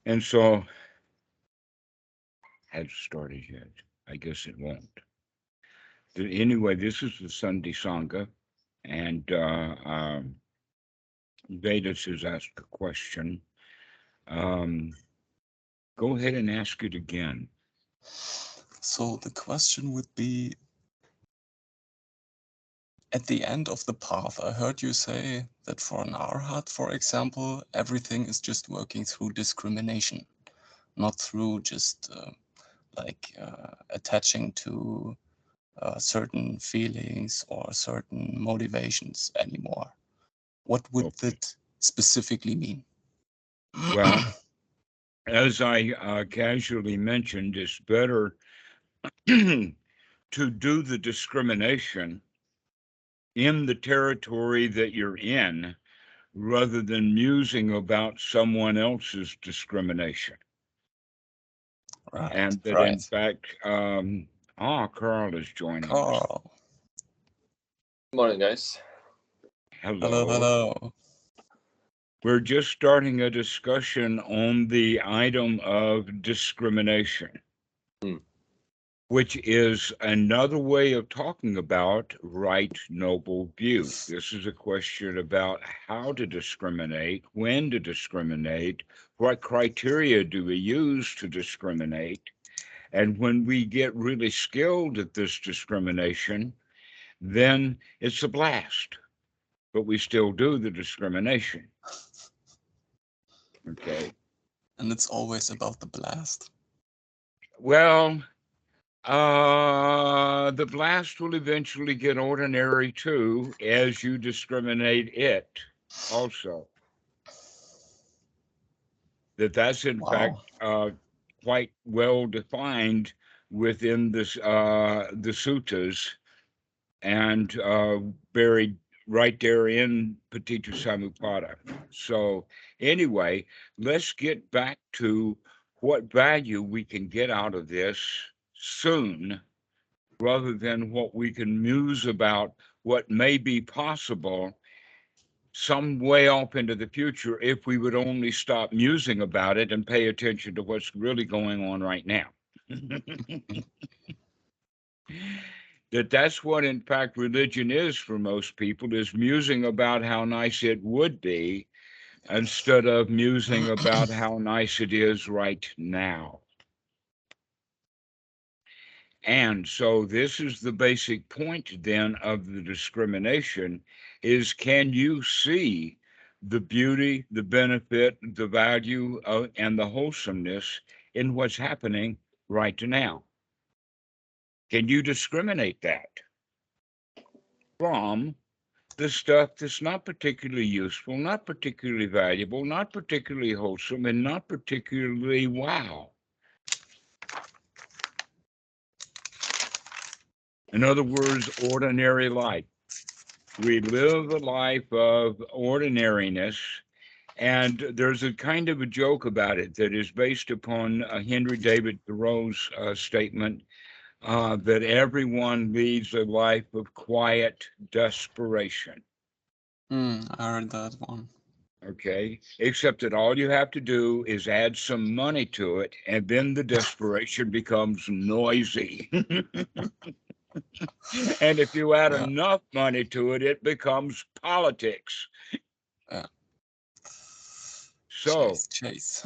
And so, hadn't started yet. I guess it won't. Anyway, this is the Sunday Sangha, and Vedas has asked a question. Go ahead and ask it again. So the question would be, at the end of the path, I heard you say that for an arhat, for example, everything is just working through discrimination, not through just attaching to certain feelings or certain motivations anymore. What would that specifically mean? Well, as I casually mentioned, it's better to do the discrimination in the territory that you're in rather than musing about someone else's discrimination. Right. And that right. in fact, Carl is joining us. Carl. Good morning, guys. Hello. Hello. We're just starting a discussion on the item of discrimination, which is another way of talking about right noble view. This is a question about how to discriminate, when to discriminate, what criteria do we use to discriminate. And when we get really skilled at this discrimination, then it's a blast, but we still do the discrimination. Okay. And it's always about the blast. Well, the blast will eventually get ordinary too, as you discriminate it also. That's in fact quite well defined within this the suttas, and buried right there in Paticca. So anyway, let's get back to what value we can get out of this soon, rather than what we can muse about what may be possible some way off into the future if we would only stop musing about it and pay attention to what's really going on right now. That's what in fact religion is for most people, is musing about how nice it would be instead of musing about how nice it is right now. And so this is the basic point then of the discrimination, is can you see the beauty, the benefit, the value and the wholesomeness in what's happening right now? Can you discriminate that from the stuff that's not particularly useful, not particularly valuable, not particularly wholesome, and not particularly wow? In other words, ordinary life. We live a life of ordinariness, and there's a kind of a joke about it that is based upon Henry David Thoreau's statement that everyone leads a life of quiet desperation. I heard that one. Okay, except that all you have to do is add some money to it, and then the desperation becomes noisy. And if you add enough money to it, it becomes politics. So,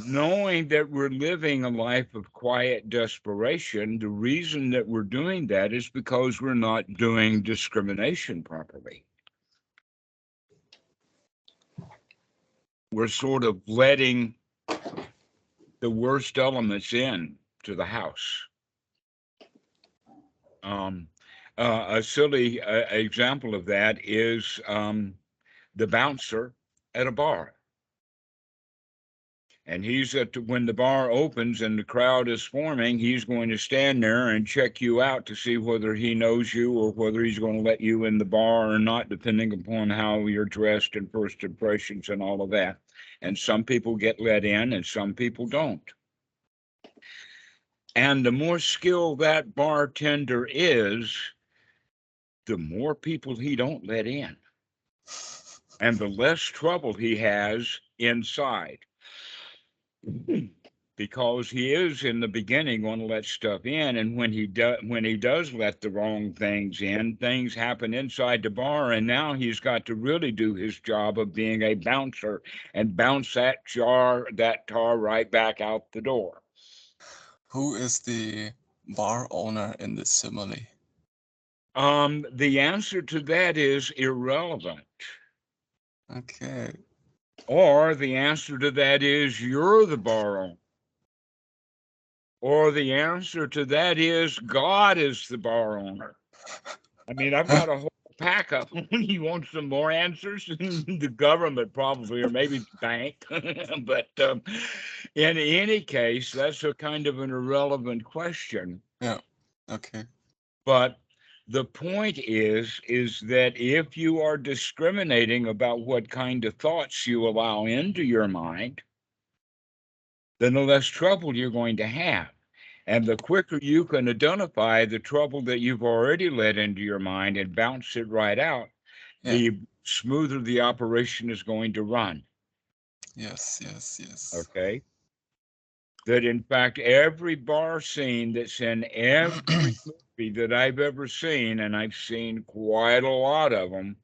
knowing that we're living a life of quiet desperation, the reason that we're doing that is because we're not doing discrimination properly. We're sort of letting the worst elements in to the house. A silly example of that is the bouncer at a bar. And he's when the bar opens and the crowd is forming, he's going to stand there and check you out to see whether he knows you or whether he's going to let you in the bar or not, depending upon how you're dressed and first impressions and all of that. And some people get let in and some people don't. And the more skilled that bartender is, the more people he don't let in, and the less trouble he has inside. because he is in the beginning going to let stuff in, and when he does let the wrong things in, things happen inside the bar, and now he's got to really do his job of being a bouncer and bounce that tar right back out the door. Who is the bar owner in this simile? The answer to that is irrelevant. Okay. Or the answer to that is you're the bar owner. Or the answer to that is God is the bar owner. I mean, I've got a whole pack of them. You want some more answers? The government probably, or maybe the bank. But in any case, that's a kind of an irrelevant question. Yeah. Okay. But the point is that if you are discriminating about what kind of thoughts you allow into your mind, then the less trouble you're going to have. And the quicker you can identify the trouble that you've already let into your mind and bounce it right out, the smoother the operation is going to run. Yes, yes, yes. Okay. That in fact, every bar scene that's in every movie that I've ever seen, and I've seen quite a lot of them,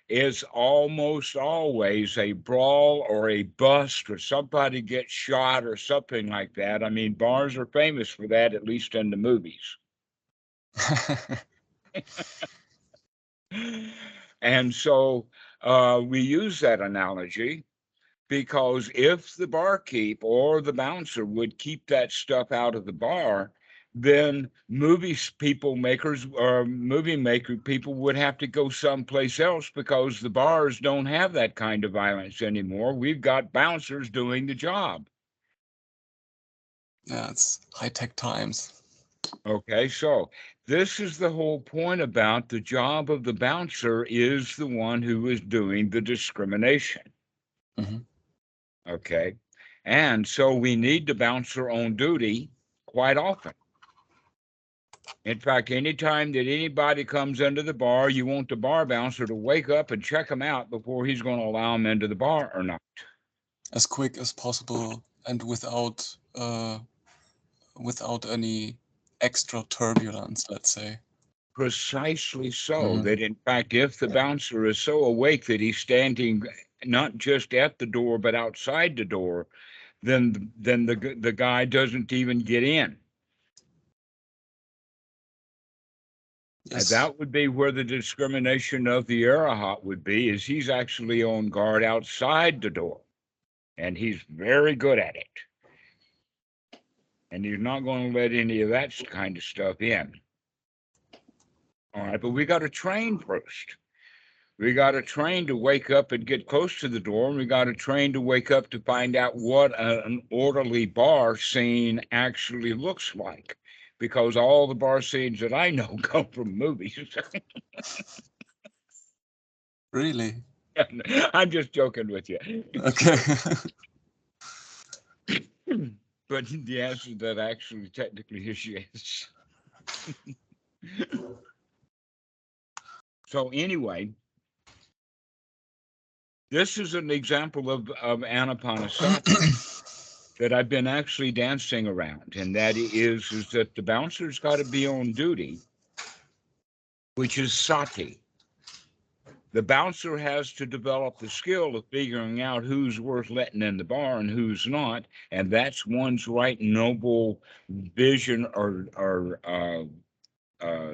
is almost always a brawl or a bust or somebody gets shot or something like that. I mean, bars are famous for that, at least in the movies. And so we use that analogy because if the barkeep or the bouncer would keep that stuff out of the bar, then movie maker people would have to go someplace else because the bars don't have that kind of violence anymore. We've got bouncers doing the job. Yeah, it's high-tech times. Okay, so this is the whole point about the job of the bouncer is the one who is doing the discrimination. Mm-hmm. Okay, and so we need the bouncer on duty quite often. In fact, anytime that anybody comes into the bar, you want the bar bouncer to wake up and check him out before he's going to allow him into the bar or not. As quick as possible and without any extra turbulence, let's say. Precisely so. That in fact, if the bouncer is so awake that he's standing not just at the door but outside the door, then the guy doesn't even get in. Yes. That would be where the discrimination of the arahat would be, is he's actually on guard outside the door. And he's very good at it. And he's not going to let any of that kind of stuff in. All right, but we got to train first. We got to train to wake up and get close to the door. And we got to train to wake up to find out what an orderly bar scene actually looks like. Because all the bar scenes that I know come from movies. Really? I'm just joking with you. Okay. But the answer to that actually technically is yes. So anyway, this is an example of anapanasati that I've been actually dancing around, and that is that the bouncer's got to be on duty, which is sati. The bouncer has to develop the skill of figuring out who's worth letting in the bar and who's not, and that's one's right noble vision or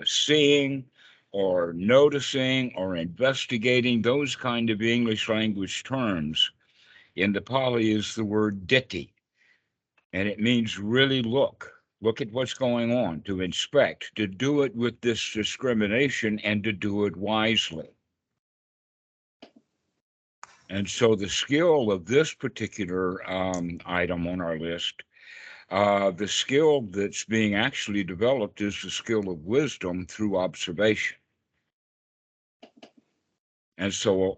seeing or noticing or investigating. Those kind of English language terms in the Pali is the word ditthi, and it means really look at what's going on, to inspect, to do it with this discrimination, and to do it wisely. And so the skill of this particular item on our list, the skill that's being actually developed is the skill of wisdom through observation. And so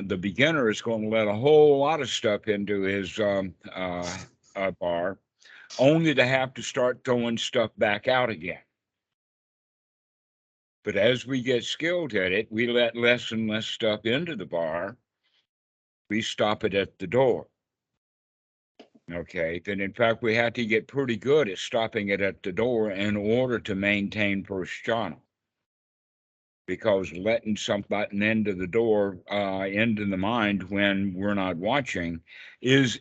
the beginner is going to let a whole lot of stuff into his bar, only to have to start throwing stuff back out again. But as we get skilled at it, we let less and less stuff into the bar. We stop it at the door. Okay, then in fact we have to get pretty good at stopping it at the door in order to maintain first jhana. Because letting something into the door, into the mind when we're not watching, is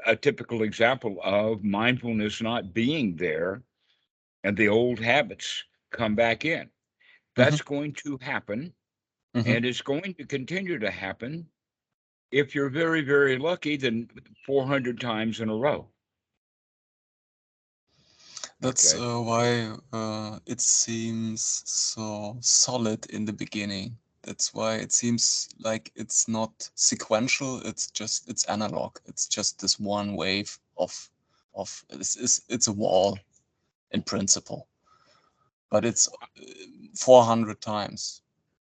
a typical example of mindfulness not being there, and the old habits come back in. That's going to happen, and it's going to continue to happen. If you're very, very lucky, then 400 times in a row. That's Okay. why it seems so solid in the beginning. That's why it seems like it's not sequential. It's analog. It's just this one wave of it's a wall in principle, but it's 400 times.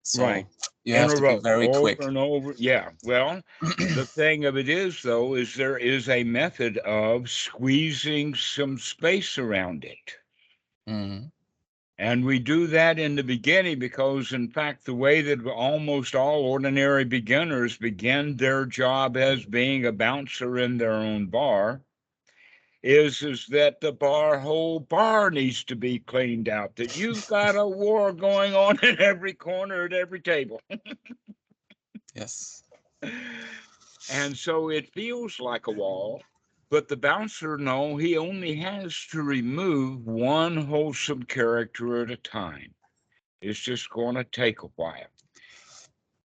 So Right. you In have a to be row, very over quick. and over. Yeah. Well, the thing of it is, though, is there is a method of squeezing some space around it. Mhm. And we do that in the beginning because, in fact, the way that almost all ordinary beginners begin their job as being a bouncer in their own bar is that the whole bar needs to be cleaned out, that you've got a war going on in every corner at every table. Yes. And so it feels like a wall, but the bouncer, no, he only has to remove one wholesome character at a time. It's just going to take a while.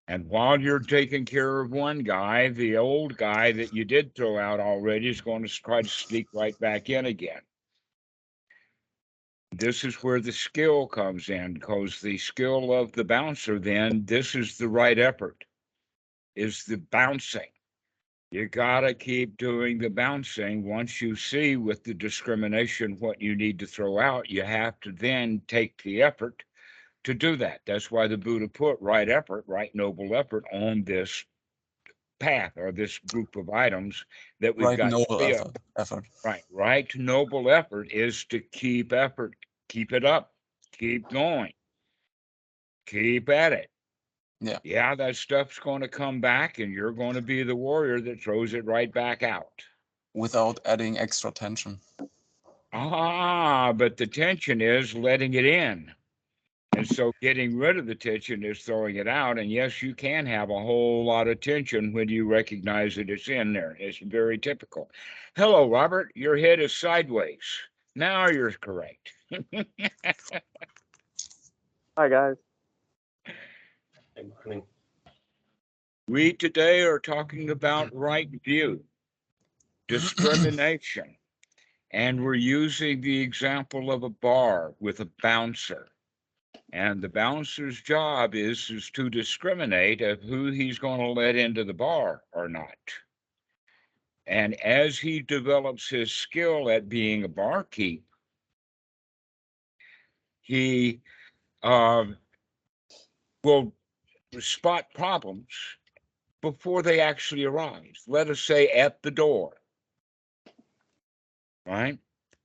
And while you're taking care of one guy, the old guy that you did throw out already is going to try to sneak right back in again. This is where the skill comes in, because the skill of the bouncer, then, this is the right effort, is the bouncing. You got to keep doing the bouncing. Once you see with the discrimination what you need to throw out, you have to then take the effort to do that. That's why the Buddha put right effort, right noble effort on this path, or this group of items that we've Right got to noble feel. effort. Right noble effort is to keep effort, keep it up, keep going, keep at it. Yeah, that stuff's going to come back, and you're going to be the warrior that throws it right back out. Without adding extra tension. But the tension is letting it in. And so getting rid of the tension is throwing it out. And yes, you can have a whole lot of tension when you recognize that it's in there. It's very typical. Hello, Robert. Your head is sideways. Now you're correct. Hi, guys. Good morning. We today are talking about right view, discrimination. And we're using the example of a bar with a bouncer. And the bouncer's job is to discriminate of who he's going to let into the bar or not. And as he develops his skill at being a barkeep, he will spot problems before they actually arise. Let us say at the door, right?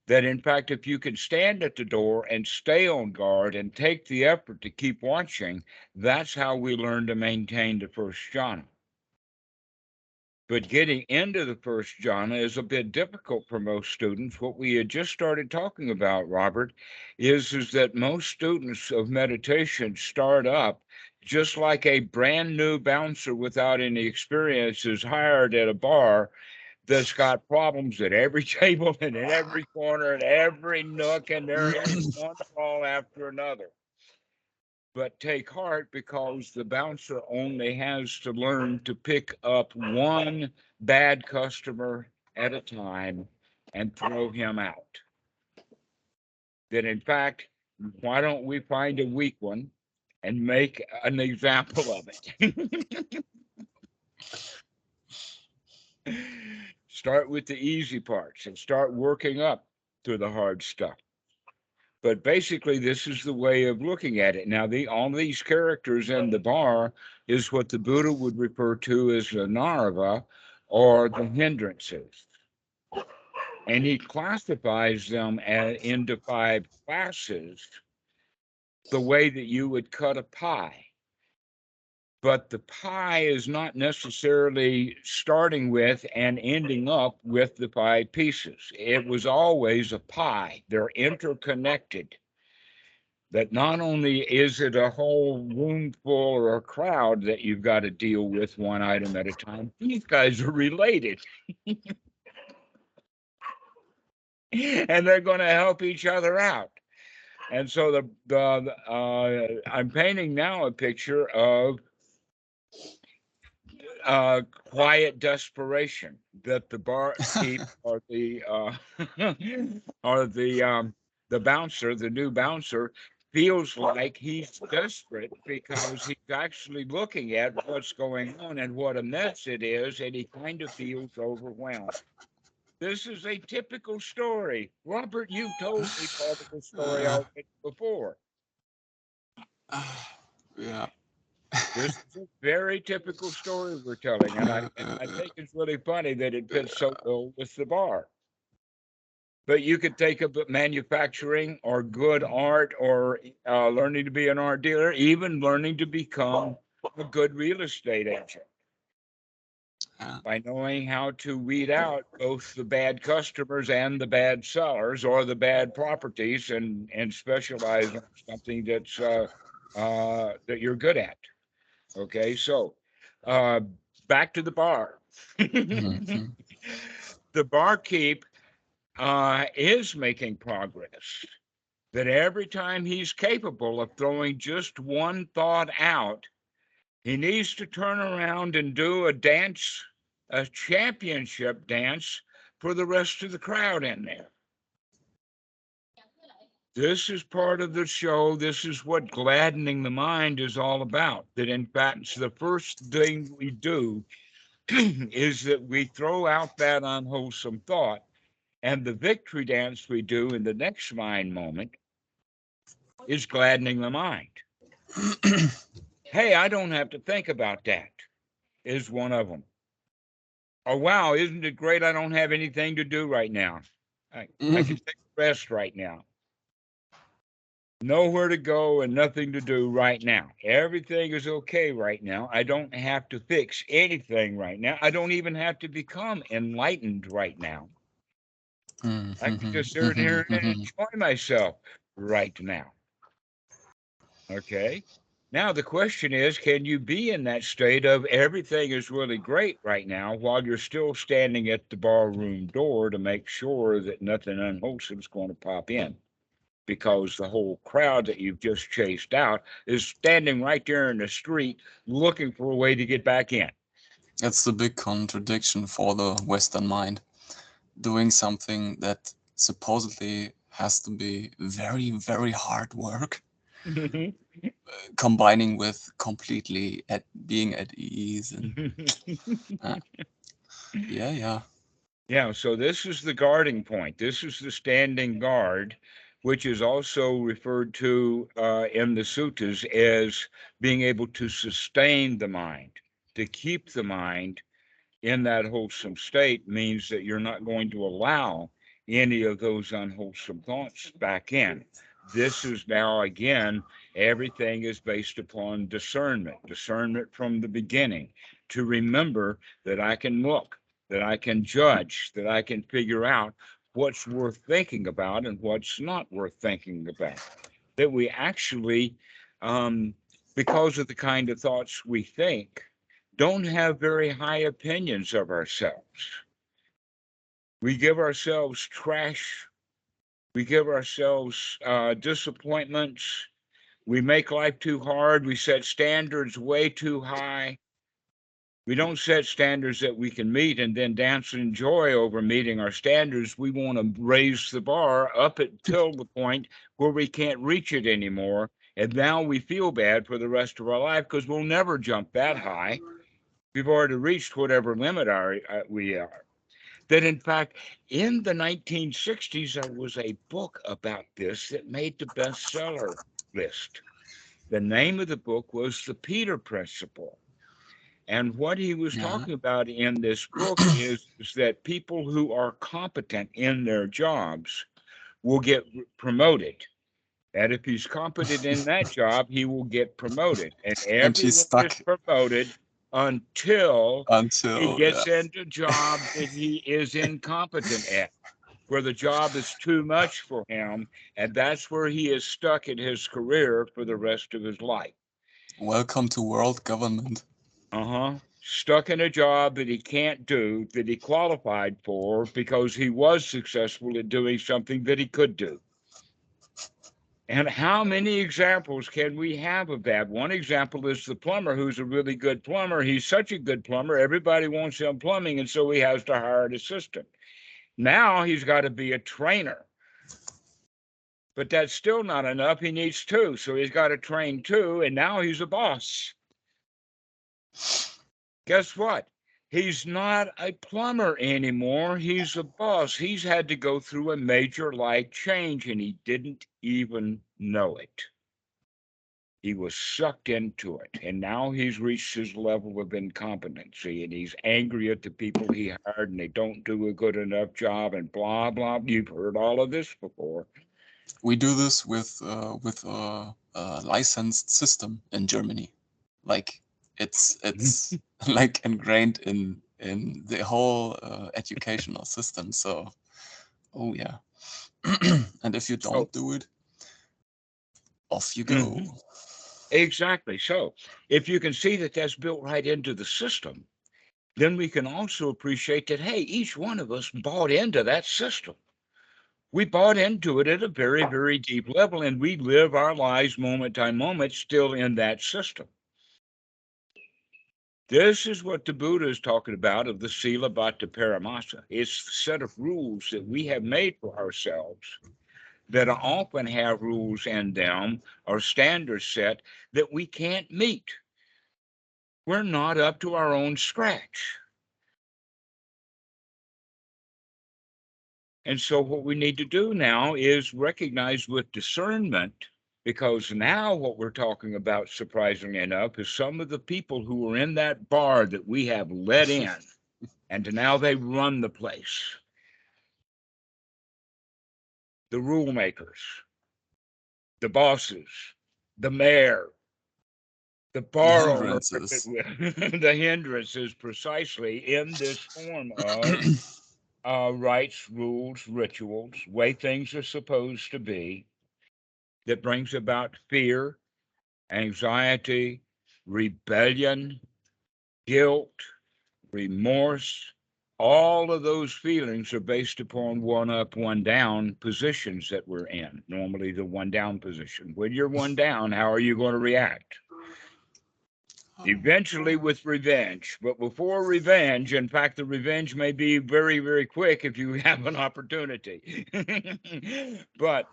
That in fact, if you can stand at the door and stay on guard and take the effort to keep watching, that's how we learn to maintain the first jhana. But getting into the first jhana is a bit difficult for most students. What we had just started talking about, Robert, is that most students of meditation start up just like a brand new bouncer without any experience is hired at a bar that's got problems at every table and in every corner and every nook, and there is one fall after another. But take heart, because the bouncer only has to learn to pick up one bad customer at a time and throw him out. That in fact, why don't we find a weak one and make an example of it? Start with the easy parts and start working up to the hard stuff. But basically, this is the way of looking at it. Now, all these characters in the bar is what the Buddha would refer to as the narva, or the hindrances. And he classifies them into 5 classes, the way that you would cut a pie. but the pie is not necessarily starting with and ending up with the pie pieces. It was always a pie. They're interconnected. That not only is it a whole room full or a crowd that you've got to deal with one item at a time, these guys are related. And they're going to help each other out. And so I'm painting now a picture of quiet desperation that the barkeep or the or the bouncer, the new bouncer, feels like he's desperate because he's actually looking at what's going on and what a mess it is, and he kind of feels overwhelmed. This is a typical story. Robert, you've told me part of the story already before. Yeah. This is a very typical story we're telling, and I think it's really funny that it fits so well with the bar. But you could think of manufacturing or good art or learning to be an art dealer, even learning to become a good real estate agent. By knowing how to weed out both the bad customers and the bad sellers or the bad properties and specialize on something that's that you're good at. Okay, so back to the bar. Mhm. The barkeep is making progress. That every time he's capable of throwing just one thought out, he needs to turn around and do a dance, a championship dance for the rest of the crowd in there. This is part of the show. This is what gladdening the mind is all about. That in fact, the first thing we do is that we throw out that unwholesome thought, and the victory dance we do in the next mind moment is gladdening the mind. Hey, I don't have to think about that, is one of them. Oh, wow, isn't it great? I don't have anything to do right now. I can take a rest right now. Nowhere to go and nothing to do right now. Everything is okay right now. I don't have to fix anything right now. I don't even have to become enlightened right now. I can just sit here and enjoy myself right now. Okay. Now, the question is, can you be in that state of everything is really great right now while you're still standing at the barroom door to make sure that nothing unwholesome is going to pop in? Because the whole crowd that you've just chased out is standing right there in the street looking for a way to get back in. That's the big contradiction for the Western mind. Doing something that supposedly has to be very, very hard work, combining with completely being at ease. And yeah. Yeah, so this is the guarding point. This is the standing guard, which is also referred to in the suttas as being able to sustain the mind. To keep the mind in that wholesome state means that you're not going to allow any of those unwholesome thoughts back in. This is now, again, everything is based upon discernment from the beginning, to remember that I can look, that I can judge, that I can figure out what's worth thinking about and what's not worth thinking about. That we actually, because of the kind of thoughts we think, don't have very high opinions of ourselves. We give ourselves trash. We give ourselves disappointments. We make life too hard. We set standards way too high. We don't set standards that we can meet and then dance in joy over meeting our standards. We want to raise the bar up until the point where we can't reach it anymore. And now we feel bad for the rest of our life because we'll never jump that high. We've already reached whatever limit we are. That in fact, in the 1960s, there was a book about this that made the bestseller list. The name of the book was The Peter Principle. And what he was talking about in this book is that people who are competent in their jobs will get promoted. And if he's competent in that job, he will get promoted. And And she's everyone is stuck promoted until he until gets into a job that he is incompetent at, where the job is too much for him. And that's where he is stuck in his career for the rest of his life. welcome to world government. Stuck in a job that he can't do, that he qualified for because he was successful at doing something that he could do. And how many examples can we have of that? One example is the plumber who's a really good plumber. He's such a good plumber, everybody wants him plumbing, and so he has to hire an assistant. Now he's got to be a trainer. But that's still not enough. He needs two. So he's got to train two, and now he's a boss. Guess what? He's not a plumber anymore. He's a boss. He's had to go through a major life change, and he didn't even know it. He was sucked into it, and now he's reached his level of incompetency, and he's angry at the people he hired, and they don't do a good enough job, and blah, blah. You've heard all of this before. We do this with a licensed system in Germany. Like it's like ingrained in the whole educational system. So, oh yeah. And if you don't do it, off you go. Exactly. So if you can see that that's built right into the system, then we can also appreciate that, hey, each one of us bought into that system. We bought into it at a very, very deep level, and we live our lives moment by moment still in that system. This is what the Buddha is talking about of the Sila Bhatta Paramasa. It's the set of rules that we have made for ourselves that often have rules in them or standards set that we can't meet. We're not up to our own scratch. And so what we need to do now is recognize with discernment, because now what we're talking about, surprisingly enough, is some of the people who were in that bar that we have let in, and now they run the place. The rule makers, the bosses, the mayor, the bar owner, the hindrances, precisely in this form of rites, rules, rituals, way things are supposed to be, that brings about fear, anxiety, rebellion, guilt, remorse. All of those feelings are based upon one up, one down positions that we're in. Normally the one down position. When you're one down, how are you going to react? Eventually with revenge. But before revenge, in fact, the revenge may be very, very quick if you have an opportunity. But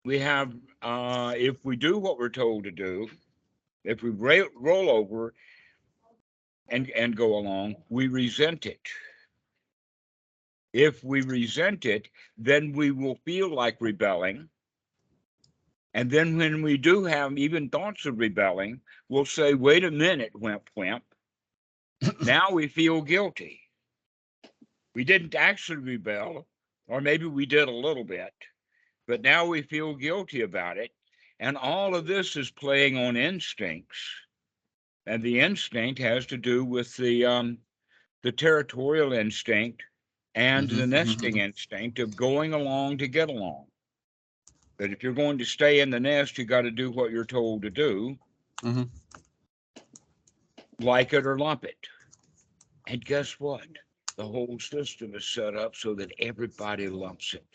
we have, if we do what we're told to do, if we roll over and go along, we resent it. If we resent it, then we will feel like rebelling. And then when we do have even thoughts of rebelling, we'll say, wait a minute, wimp. Now we feel guilty. We didn't actually rebel, or maybe we did a little bit, but now we feel guilty about it. And all of this is playing on instincts. And the instinct has to do with the territorial instinct and the nesting instinct of going along to get along. That if you're going to stay in the nest, you got to do what you're told to do, like it or lump it. And guess what? The whole system is set up so that everybody lumps it.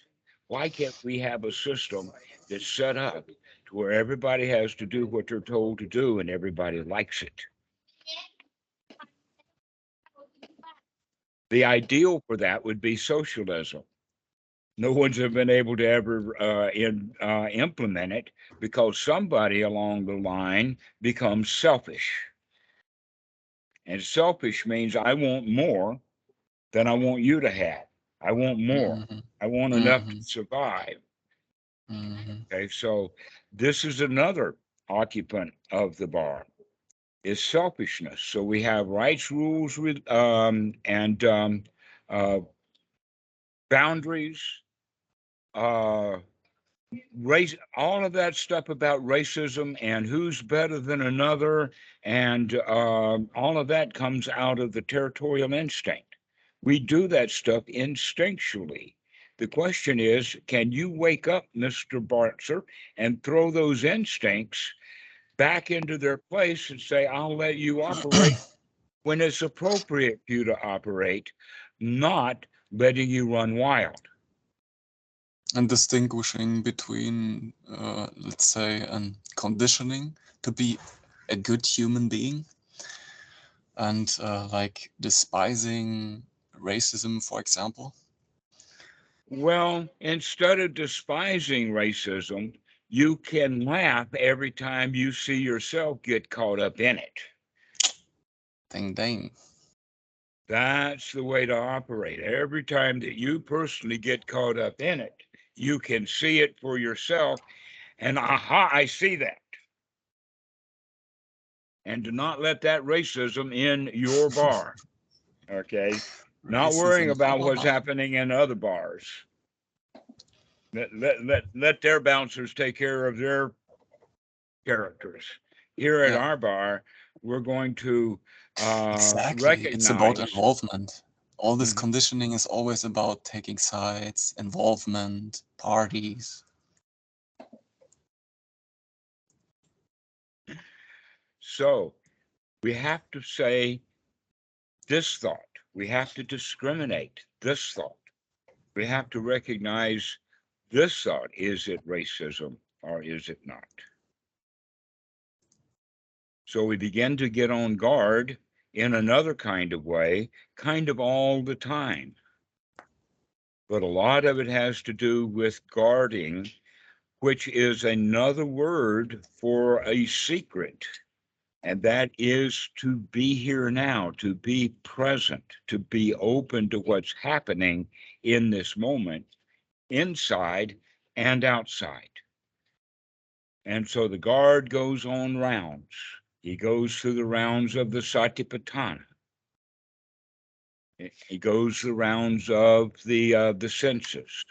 Why can't we have a system that's set up to where everybody has to do what they're told to do and everybody likes it? The ideal for that would be socialism. No one's been able to ever implement it because somebody along the line becomes selfish. And selfish means I want more than I want you to have. I want more. I want enough to survive. Okay, so this is another occupant of the bar, is selfishness. So we have rights, rules, and boundaries, race, all of that stuff about racism and who's better than another, and all of that comes out of the territorial instinct. We do that stuff instinctually. The question is, can you wake up, Mr. Bartzer, and throw those instincts back into their place and say, I'll let you operate when it's appropriate for you to operate, not letting you run wild. And distinguishing between, let's say, conditioning to be a good human being and like despising racism, for example. Well, instead of despising racism, you can laugh every time you see yourself get caught up in it. Ding, ding. That's the way to operate. Every time that you personally get caught up in it, you can see it for yourself. And aha, I see that. And do not let that racism in your bar. Okay? Not worrying about what's happening in other bars. Let their bouncers take care of their characters. Here at our bar, we're going to exactly. recognize. It's about involvement. All this conditioning is always about taking sides, involvement, parties. So we have to say this thought. We have to discriminate this thought. We have to recognize this thought. Is it racism or is it not? So we begin to get on guard in another kind of way, kind of all the time. But a lot of it has to do with guarding, which is another word for a secret. And that is to be here now, to be present, to be open to what's happening in this moment, inside and outside. And so the guard goes on rounds. He goes through the rounds of the Satipatthana. He goes the rounds of the senses.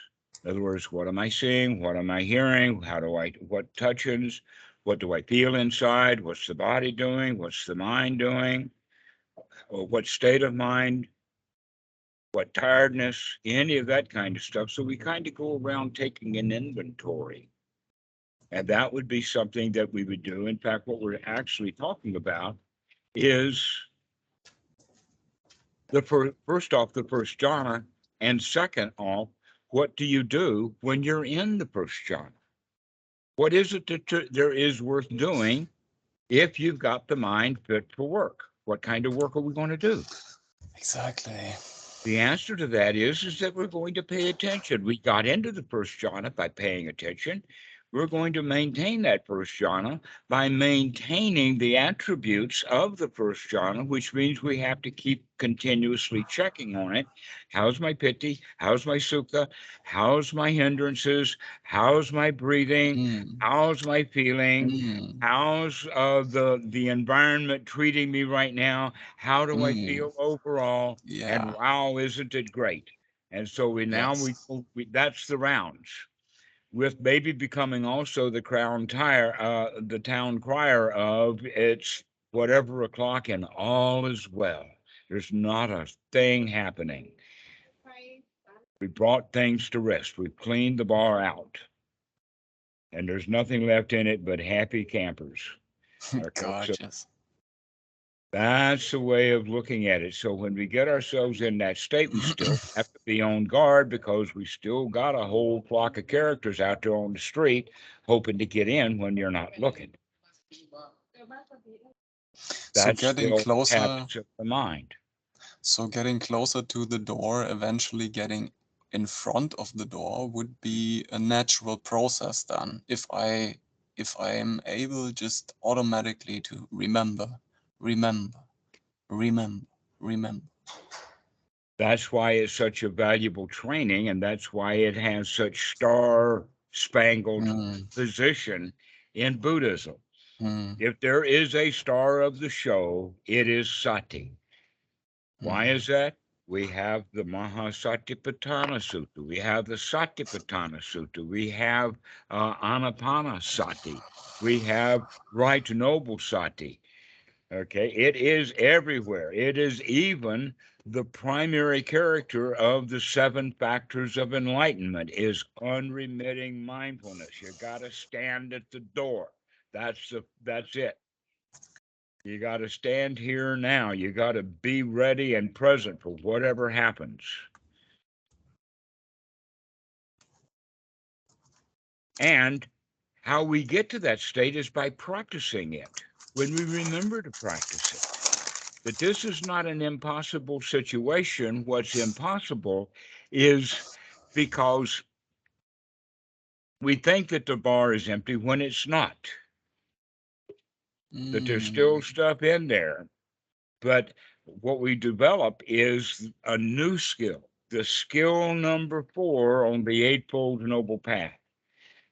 In other words, what am I seeing? What am I hearing? What touches? What do I feel inside? What's the body doing? What's the mind doing? Or what state of mind? What tiredness? Any of that kind of stuff. So we kind of go around taking an inventory. And that would be something that we would do. In fact, what we're actually talking about is first off, the first jhana, and second off, what do you do when you're in the first jhana? What is it that there is worth doing if you've got the mind fit for work? What kind of work are we going to do? Exactly. The answer to that is that we're going to pay attention. We got into the first jhana by paying attention. We're going to maintain that first jhana by maintaining the attributes of the first jhana, which means we have to keep continuously checking on it. How's my piti? How's my sukha? How's my hindrances? How's my breathing? How's my feeling? How's the environment treating me right now? How do I feel overall? Yeah. And wow, isn't it great? And so we that's the rounds, with maybe becoming also the the town crier of it's whatever o'clock and all is well. There's not a thing happening. We brought things to rest. We've cleaned the bar out. And there's nothing left in it but happy campers. Gorgeous. That's the way of looking at it. So when we get ourselves in that state, we still have to be on guard because we still got a whole flock of characters out there on the street hoping to get in when you're not looking. That's so getting closer habits of the mind. So getting closer to the door, eventually getting in front of the door would be a natural process then. If I am able just automatically to remember. That's why it's such a valuable training, and that's why it has such star-spangled position in Buddhism. If there is a star of the show, it is Sati. Why is that? We have the Mahasatipatthana Sutta. We have the Satipatthana Sutta. We have Anapanasati. We have Right Noble Sati. Okay, it is everywhere. It is even the primary character of the 7 factors of enlightenment is unremitting mindfulness. You got to stand at the door. That's it. You got to stand here now. You got to be ready and present for whatever happens. And how we get to that state is by practicing it. When we remember to practice it. But this is not an impossible situation. What's impossible is because we think that the bar is empty when it's not. That there's still stuff in there. But what we develop is a new skill, the skill number 4 on the Eightfold Noble Path.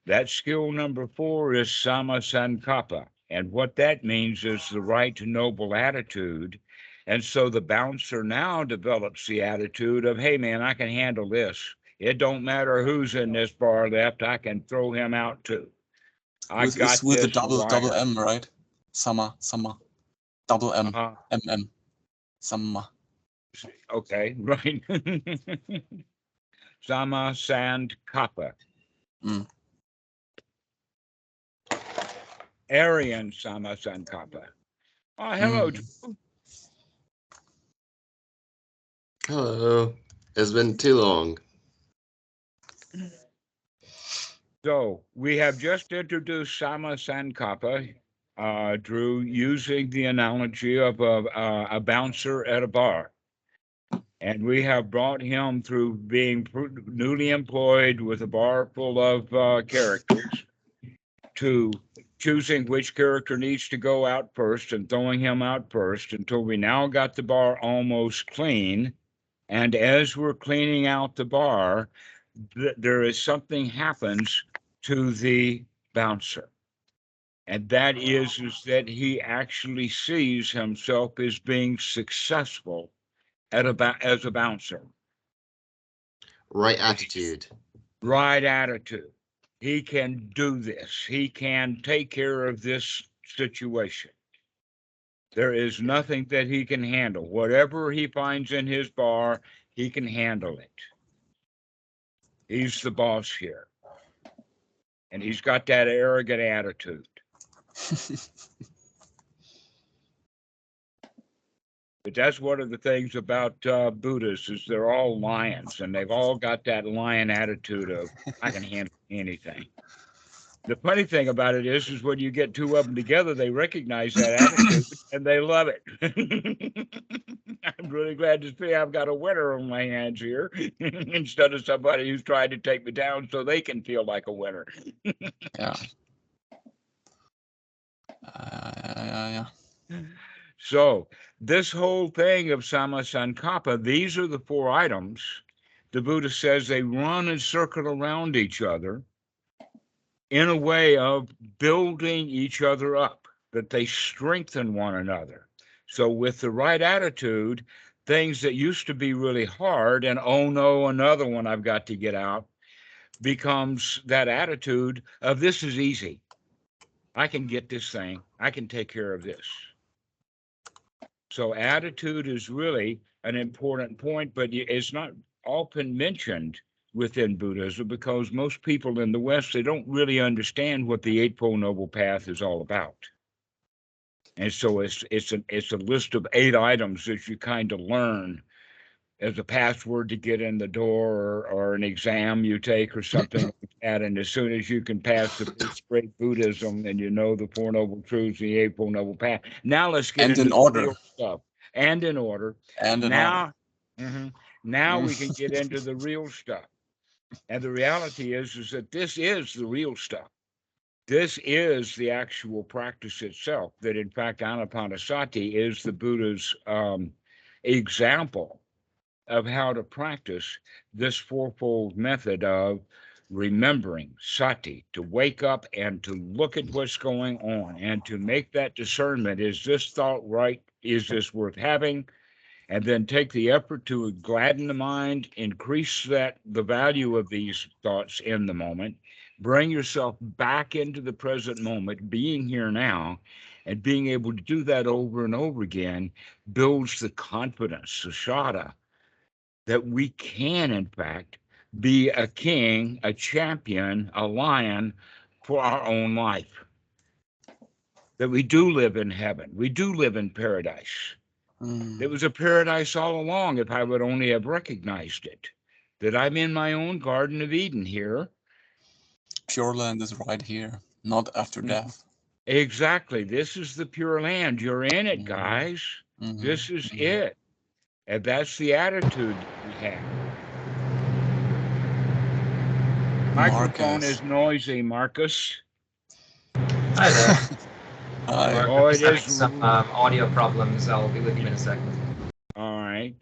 That skill number 4 is samma sankappa. And what that means is the right to noble attitude. And so the bouncer now develops the attitude of, hey, man, I can handle this. It don't matter who's in this bar left. I can throw him out too. With the double M, right? Samma. Double M. MM. Samma. Okay, right. Samma sankappa. Aryan samma sankappa. Oh, hello. Hello. It's been too long. So we have just introduced samma sankappa, Drew, using the analogy of a bouncer at a bar. And we have brought him through being newly employed with a bar full of characters to choosing which character needs to go out first and throwing him out first until we now got the bar almost clean. And as we're cleaning out the bar, there is something happens to the bouncer. And that is that he actually sees himself as being successful as a bouncer. Right attitude. Right attitude. He can do this. He can take care of this situation. There is nothing that he can handle. Whatever he finds in his bar, he can handle it. He's the boss here. And he's got that arrogant attitude. But that's one of the things about Buddhists is they're all lions, and they've all got that lion attitude of, I can handle anything. The funny thing about it is when you get 2 of them together, they recognize that attitude and they love it. I'm really glad to see I've got a winner on my hands here instead of somebody who's trying to take me down so they can feel like a winner. Yeah. So this whole thing of samma sankappa, these are the 4 items. The Buddha says they run and circle around each other in a way of building each other up, that they strengthen one another. So with the right attitude, things that used to be really hard and, oh no, another one I've got to get out, becomes that attitude of this is easy. I can get this thing. I can take care of this. So attitude is really an important point, but it's not often mentioned within Buddhism because most people in the West, they don't really understand what the Eightfold Noble Path is all about. And so it's a list of 8 items that you kind of learn as a password to get in the door or an exam you take or something like that. And as soon as you can pass the straight Buddhism and you know the 4 Noble Truths, the Eightfold Noble Path. Now let's get into the real stuff. And in order. And in order. Now we can get into the real stuff. And the reality is that this is the real stuff. This is the actual practice itself, that in fact, Anapanasati is the Buddha's example of how to practice this 4-fold method of remembering, Sati, to wake up and to look at what's going on and to make that discernment. Is this thought right? Is this worth having? and then take the effort to gladden the mind, increase the value of these thoughts in the moment, bring yourself back into the present moment, being here now, and being able to do that over and over again builds the confidence, the shada, that we can, in fact, be a king, a champion, a lion for our own life. That we do live in heaven. We do live in paradise. It was a paradise all along if I would only have recognized it. That I'm in my own Garden of Eden here. Pure land is right here, not after death. Exactly. This is the pure land. You're in it, guys. This is it. And that's the attitude we have. Microphone is noisy, Marcus. Hi there. Hi. Oh, I'm it having is. some audio problems. I'll be with you in a second. All right.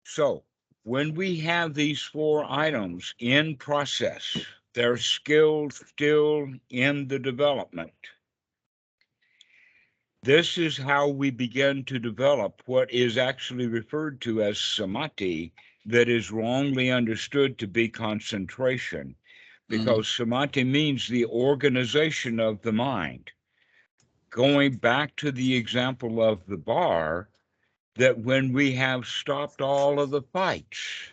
So when we have these 4 items in process, they're skills still in the development. This is how we begin to develop what is actually referred to as samadhi, that is wrongly understood to be concentration, because samadhi means the organization of the mind. Going back to the example of the bar, that when we have stopped all of the fights,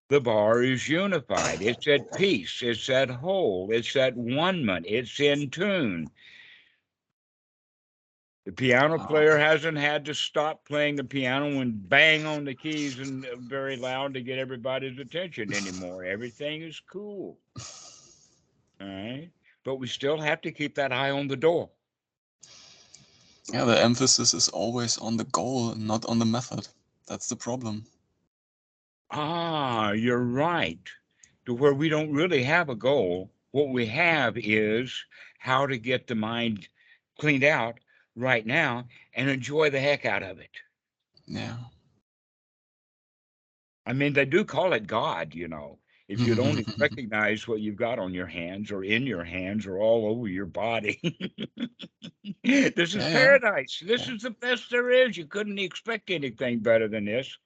the bar is unified. It's at peace. It's at whole. It's at one-ment. It's in tune. The piano player hasn't had to stop playing the piano and bang on the keys and very loud to get everybody's attention anymore. Everything is cool. All right. But we still have to keep that eye on the door. Yeah, the emphasis is always on the goal, not on the method. That's the problem. Ah, you're right. To where we don't really have a goal. What we have is how to get the mind cleaned out right now and enjoy the heck out of it. Yeah. I mean, they do call it God, you know. If you'd only recognize what you've got on your hands or in your hands or all over your body. This is paradise. This is the best there is. You couldn't expect anything better than this.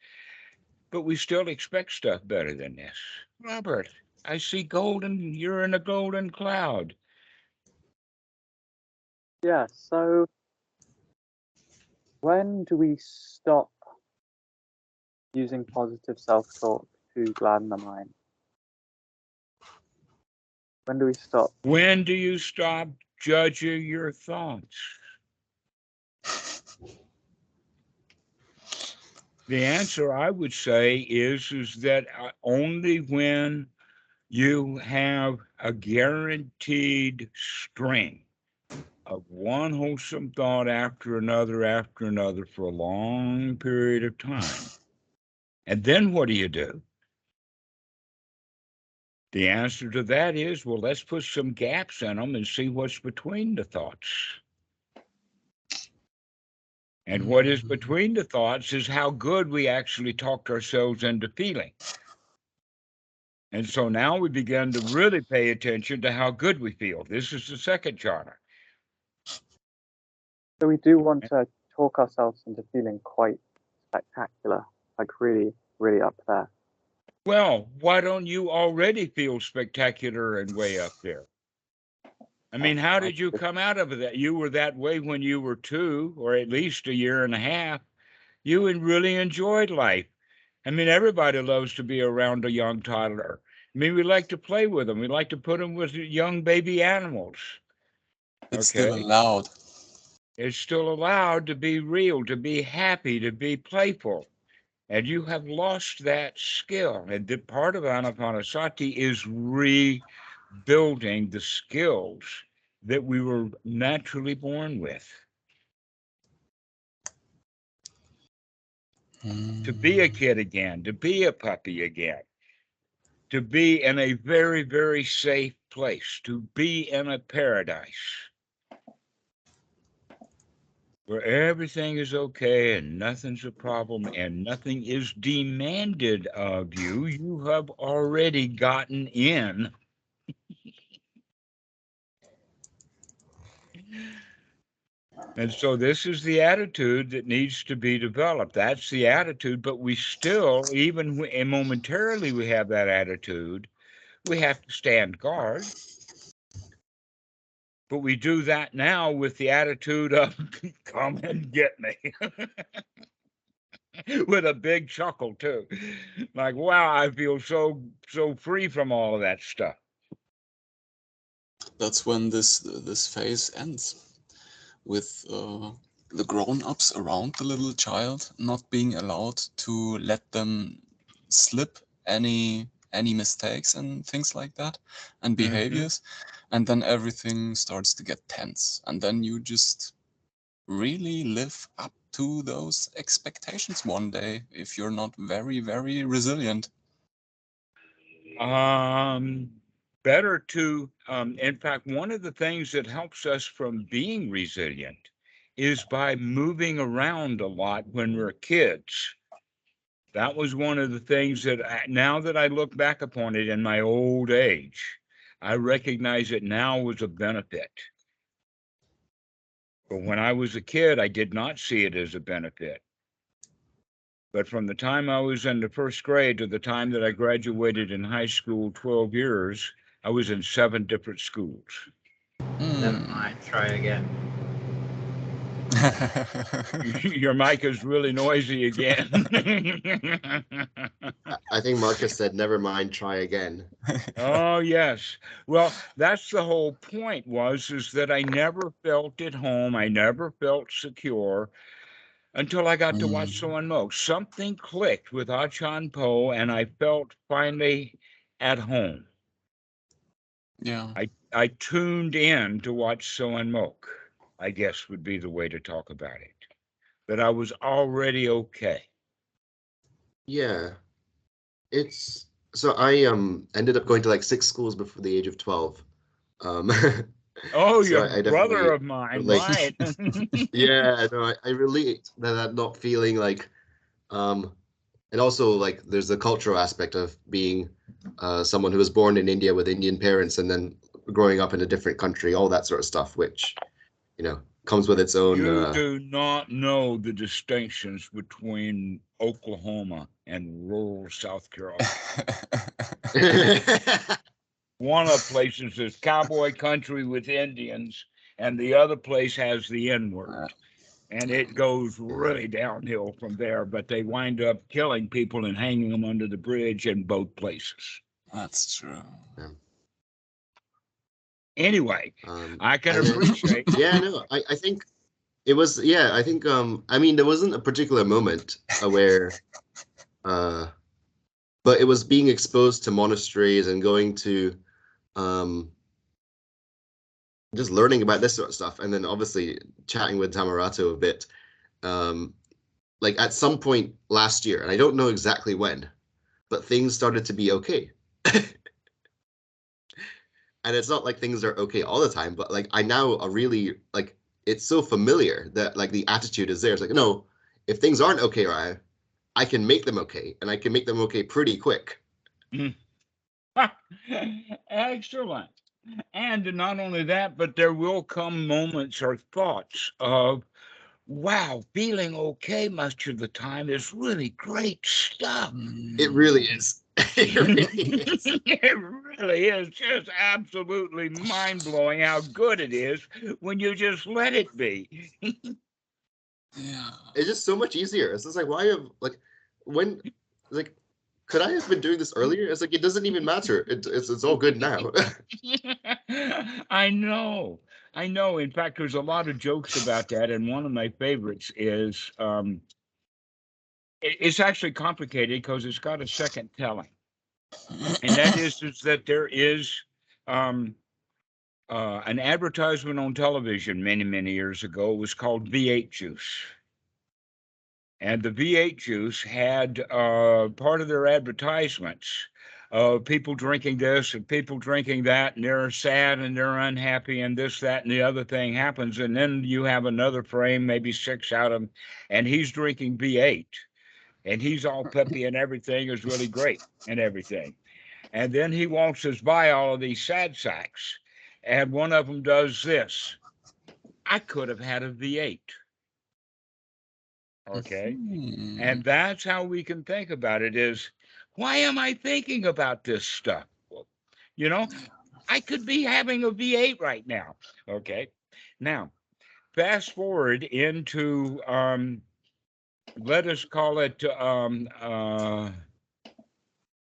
But we still expect stuff better than this. Robert, I see golden. You're in a golden cloud. Yeah, so when do we stop using positive self-talk to gladden the mind? When do we stop? When do you stop judging your thoughts? The answer, I would say, is that only when you have a guaranteed string of one wholesome thought after another for a long period of time. And then what do? The answer to that is, well, let's put some gaps in them and see what's between the thoughts. And what is between the thoughts is how good we actually talked ourselves into feeling. And so now we begin to really pay attention to how good we feel. This is the second jhana. So we do want to talk ourselves into feeling quite spectacular, like really, really up there. Well, why don't you already feel spectacular and way up there? I mean, how did you come out of that? You were that way when you were 2, or at least a year and a half. You really enjoyed life. I mean, everybody loves to be around a young toddler. I mean, we like to play with them. We like to put them with young baby animals. It's still allowed. It's still allowed to be real, to be happy, to be playful. And you have lost that skill. And the part of Anapanasati is rebuilding the skills that we were naturally born with. To be a kid again, to be a puppy again, to be in a very, very safe place, to be in a paradise where everything is okay and nothing's a problem and nothing is demanded of you. You have already gotten in. And so this is the attitude that needs to be developed. That's the attitude, but we still, even and momentarily we have that attitude, we have to stand guard. But we do that now with the attitude of, come and get me. With a big chuckle too. Like, wow, I feel so free from all of that stuff. That's when this phase ends, with the grown-ups around the little child not being allowed to let them slip any mistakes and things like that, and behaviors, and then everything starts to get tense, and then you just really live up to those expectations one day if you're not very, very resilient. Better to, in fact, one of the things that helps us from being resilient is by moving around a lot when we're kids. That was one of the things that now that I look back upon it in my old age, I recognize it now was a benefit. But when I was a kid, I did not see it as a benefit. But from the time I was in the first grade to the time that I graduated in high school, 12 years, I was in 7 different schools. Never mind, try again. Your mic is really noisy again. I think Marcus said, never mind, try again. Oh, yes. Well, that's the whole point is that I never felt at home. I never felt secure until I got to watch someone mo. Something clicked with Achan Po, and I felt finally at home. Yeah. I tuned in to watch someone moke, I guess would be the way to talk about it. That I was already okay. Yeah. It's so I ended up going to like 6 schools before the age of 12. Oh, so your I brother of mine, right? Yeah, no, I relate that not feeling like and also like there's the cultural aspect of being someone who was born in India with Indian parents and then growing up in a different country, all that sort of stuff, which, you know, comes with its own. You do not know the distinctions between Oklahoma and rural South Carolina. One of the places is cowboy country with Indians, and the other place has the N-word. And it goes really downhill from there, but they wind up killing people and hanging them under the bridge in both places. That's true. Yeah. Anyway, I can appreciate. Yeah, no, I think it was, yeah, I think, I mean, there wasn't a particular moment where, but it was being exposed to monasteries and going to, just learning about this sort of stuff. And then obviously chatting with Dhammarato a bit, like at some point last year, and I don't know exactly when, but things started to be okay. And it's not like things are okay all the time, but like I now are really like, it's so familiar that like the attitude is there. It's like, no, if things aren't okay, right, I can make them okay, and I can make them okay pretty quick. Excellent. And not only that, but there will come moments or thoughts of, wow, feeling okay much of the time is really great stuff. It really is. It really is. It really is just absolutely mind-blowing how good it is when you just let it be. Yeah. It's just so much easier. It's just like, why have, like, when, like, could I have been doing this earlier? It's like, it doesn't even matter. It's all good now. I know. In fact, there's a lot of jokes about that, and one of my favorites is it's actually complicated because it's got a second telling, and that is that there is an advertisement on television many years ago. It was called V8 juice. And the V8 juice had part of their advertisements of people drinking this and people drinking that, and they're sad and they're unhappy, and this, that, and the other thing happens. And then you have another frame, maybe 6 out of them, and he's drinking V8, and he's all peppy and everything is really great and everything. And then he walks us by all of these sad sacks, and one of them does this. I could have had a V8. Okay. Mhm. And that's how we can think about it is, why am I thinking about this stuff? Well, you know, I could be having a V8 right now. Okay. Now, fast forward into, let us call it,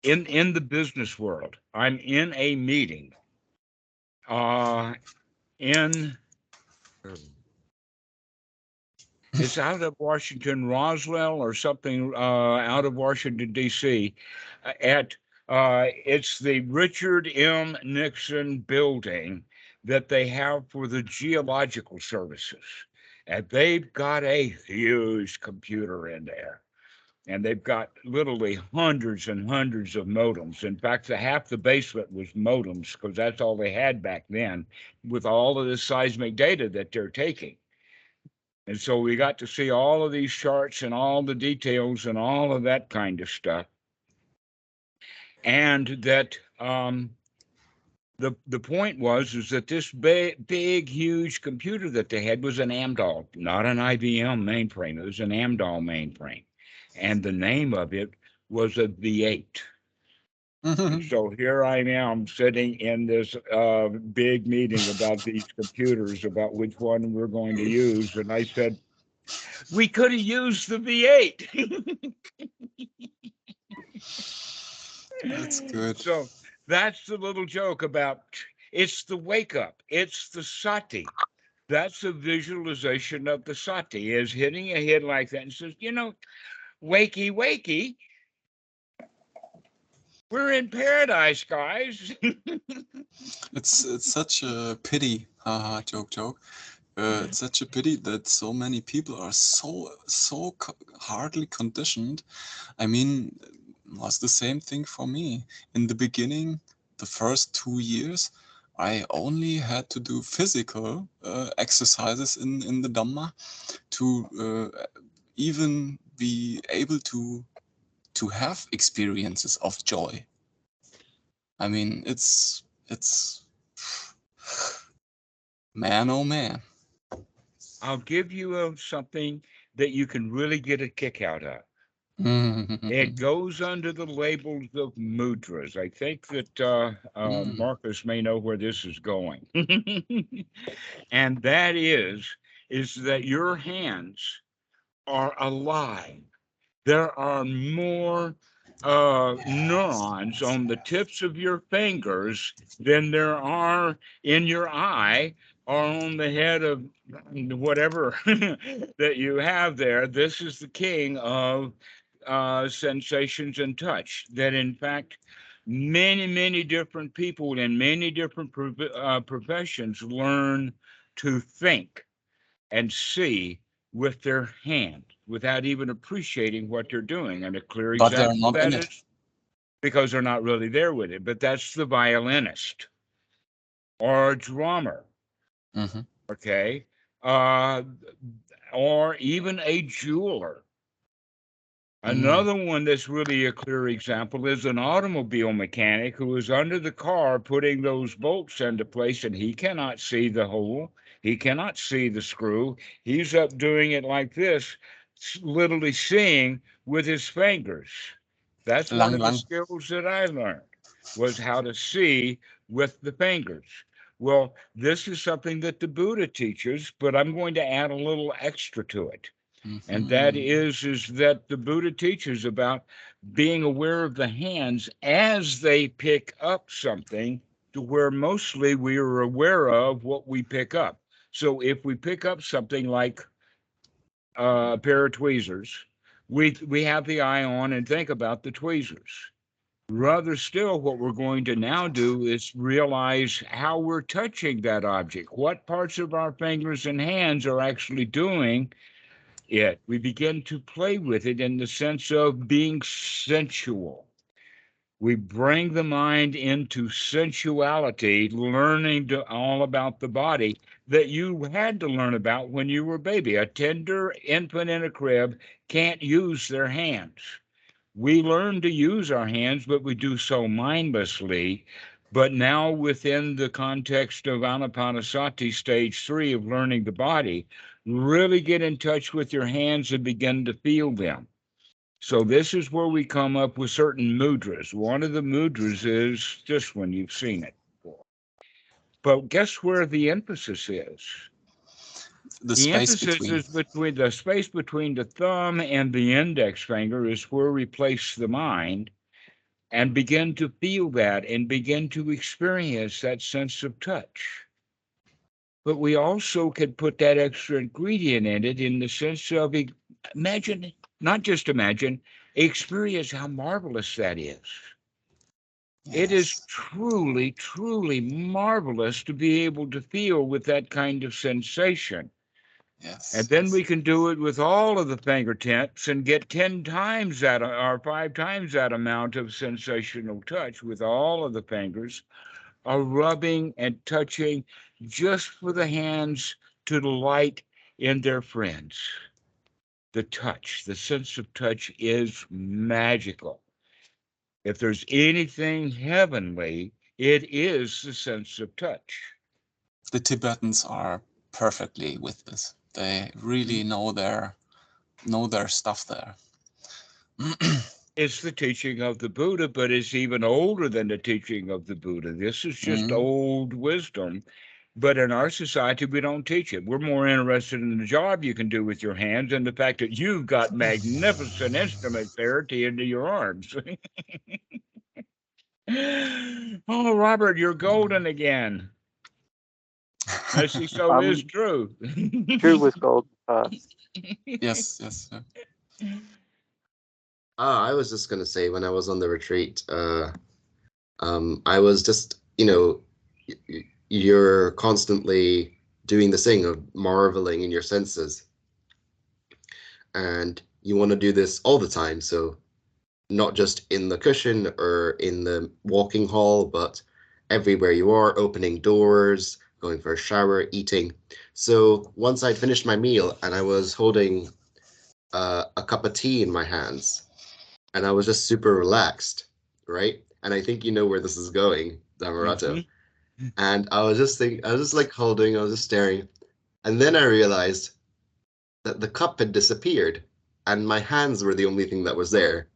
in the business world. I'm in a meeting in it's out of Washington, Roswell, or something out of Washington, D.C. It's the Richard M. Nixon building that they have for the geological services. And they've got a huge computer in there. And they've got literally hundreds and hundreds of modems. In fact, half the basement was modems because that's all they had back then with all of the seismic data that they're taking. And so we got to see all of these charts and all the details and all of that kind of stuff. And that the point is that this big, huge computer that they had was an Amdahl, not an IBM mainframe. It was an Amdahl mainframe. And the name of it was a V8. And so here I am sitting in this big meeting about these computers, about which one we're going to use. And I said, we could have used the V8. That's good. So that's the little joke about it's the wake up. It's the Sati. That's a visualization of the Sati, is hitting a head like that and says, wakey, wakey. We're in paradise, guys. It's such a pity, haha, joke. It's such a pity that so many people are so hardly conditioned. I mean, it was the same thing for me. In the beginning, the first 2 years, I only had to do physical exercises in the Dhamma to even be able to have experiences of joy. I mean, it's man, oh man. I'll give you something that you can really get a kick out of. It goes under the labels of mudras. I think that Marcus may know where this is going. And that is that your hands are alive. There are more neurons on the tips of your fingers than there are in your eye or on the head of whatever that you have there. This is the king of sensations and touch, that in fact many different people in many different professions learn to think and see with their hand without even appreciating what they're doing. And a clear But they're example of not in that it. is because they're not really there with it. But that's the violinist or a drummer, okay, or even a jeweler. Another one that's really a clear example is an automobile mechanic who is under the car putting those bolts into place, and he cannot see the hole. He cannot see the screw. He's up doing it like this, literally seeing with his fingers. That's one of the skills that I learned, was how to see with the fingers. Well, this is something that the Buddha teaches, but I'm going to add a little extra to it. And that is that the Buddha teaches about being aware of the hands as they pick up something, to where mostly we are aware of what we pick up. So if we pick up something like a pair of tweezers, we have the eye on and think about the tweezers. Rather still, what we're going to now do is realize how we're touching that object, what parts of our fingers and hands are actually doing it. We begin to play with it in the sense of being sensual. We bring the mind into sensuality, learning all about the body that you had to learn about when you were a baby. A tender infant in a crib can't use their hands. We learn to use our hands, but we do so mindlessly But now within the context of Anapanasati stage 3 of learning the body, really get in touch with your hands and begin to feel them. So this is where we come up with certain mudras. One of the mudras is this one, you've seen it before. But guess where the emphasis is? The emphasis is between the space between the thumb and the index finger is where we place the mind and begin to feel that and begin to experience that sense of touch. But we also could put that extra ingredient in it in the sense of imagine, not just imagine, experience how marvelous that is. Yes. It is truly, truly marvelous to be able to feel with that kind of sensation. Yes. And then we can do it with all of the fingertips and get 10 times that or 5 times that amount of sensational touch with all of the fingers, are rubbing and touching just for the hands to delight in their friends. The touch, the sense of touch is magical. If there's anything heavenly, it is the sense of touch. The Tibetans are perfectly with this. They really know their stuff there. It's the teaching of the Buddha, but it's even older than the teaching of the Buddha. This is just old wisdom. But in our society, we don't teach it. We're more interested in the job you can do with your hands and the fact that you've got magnificent instruments there into your arms. Oh, Robert, you're golden again. I see, so is Drew. Drew was gold first. Yes. I was just going to say, when I was on the retreat, I was just, you're constantly doing this thing of marveling in your senses. And you want to do this all the time. So not just in the cushion or in the walking hall, but everywhere you are, opening doors, going for a shower, eating. So once I'd finished my meal and I was holding a cup of tea in my hands, and I was just super relaxed, right? And I think you know where this is going, Dhammarato. And I was just thinking, I was just like holding, I was just staring. And then I realized that the cup had disappeared and my hands were the only thing that was there.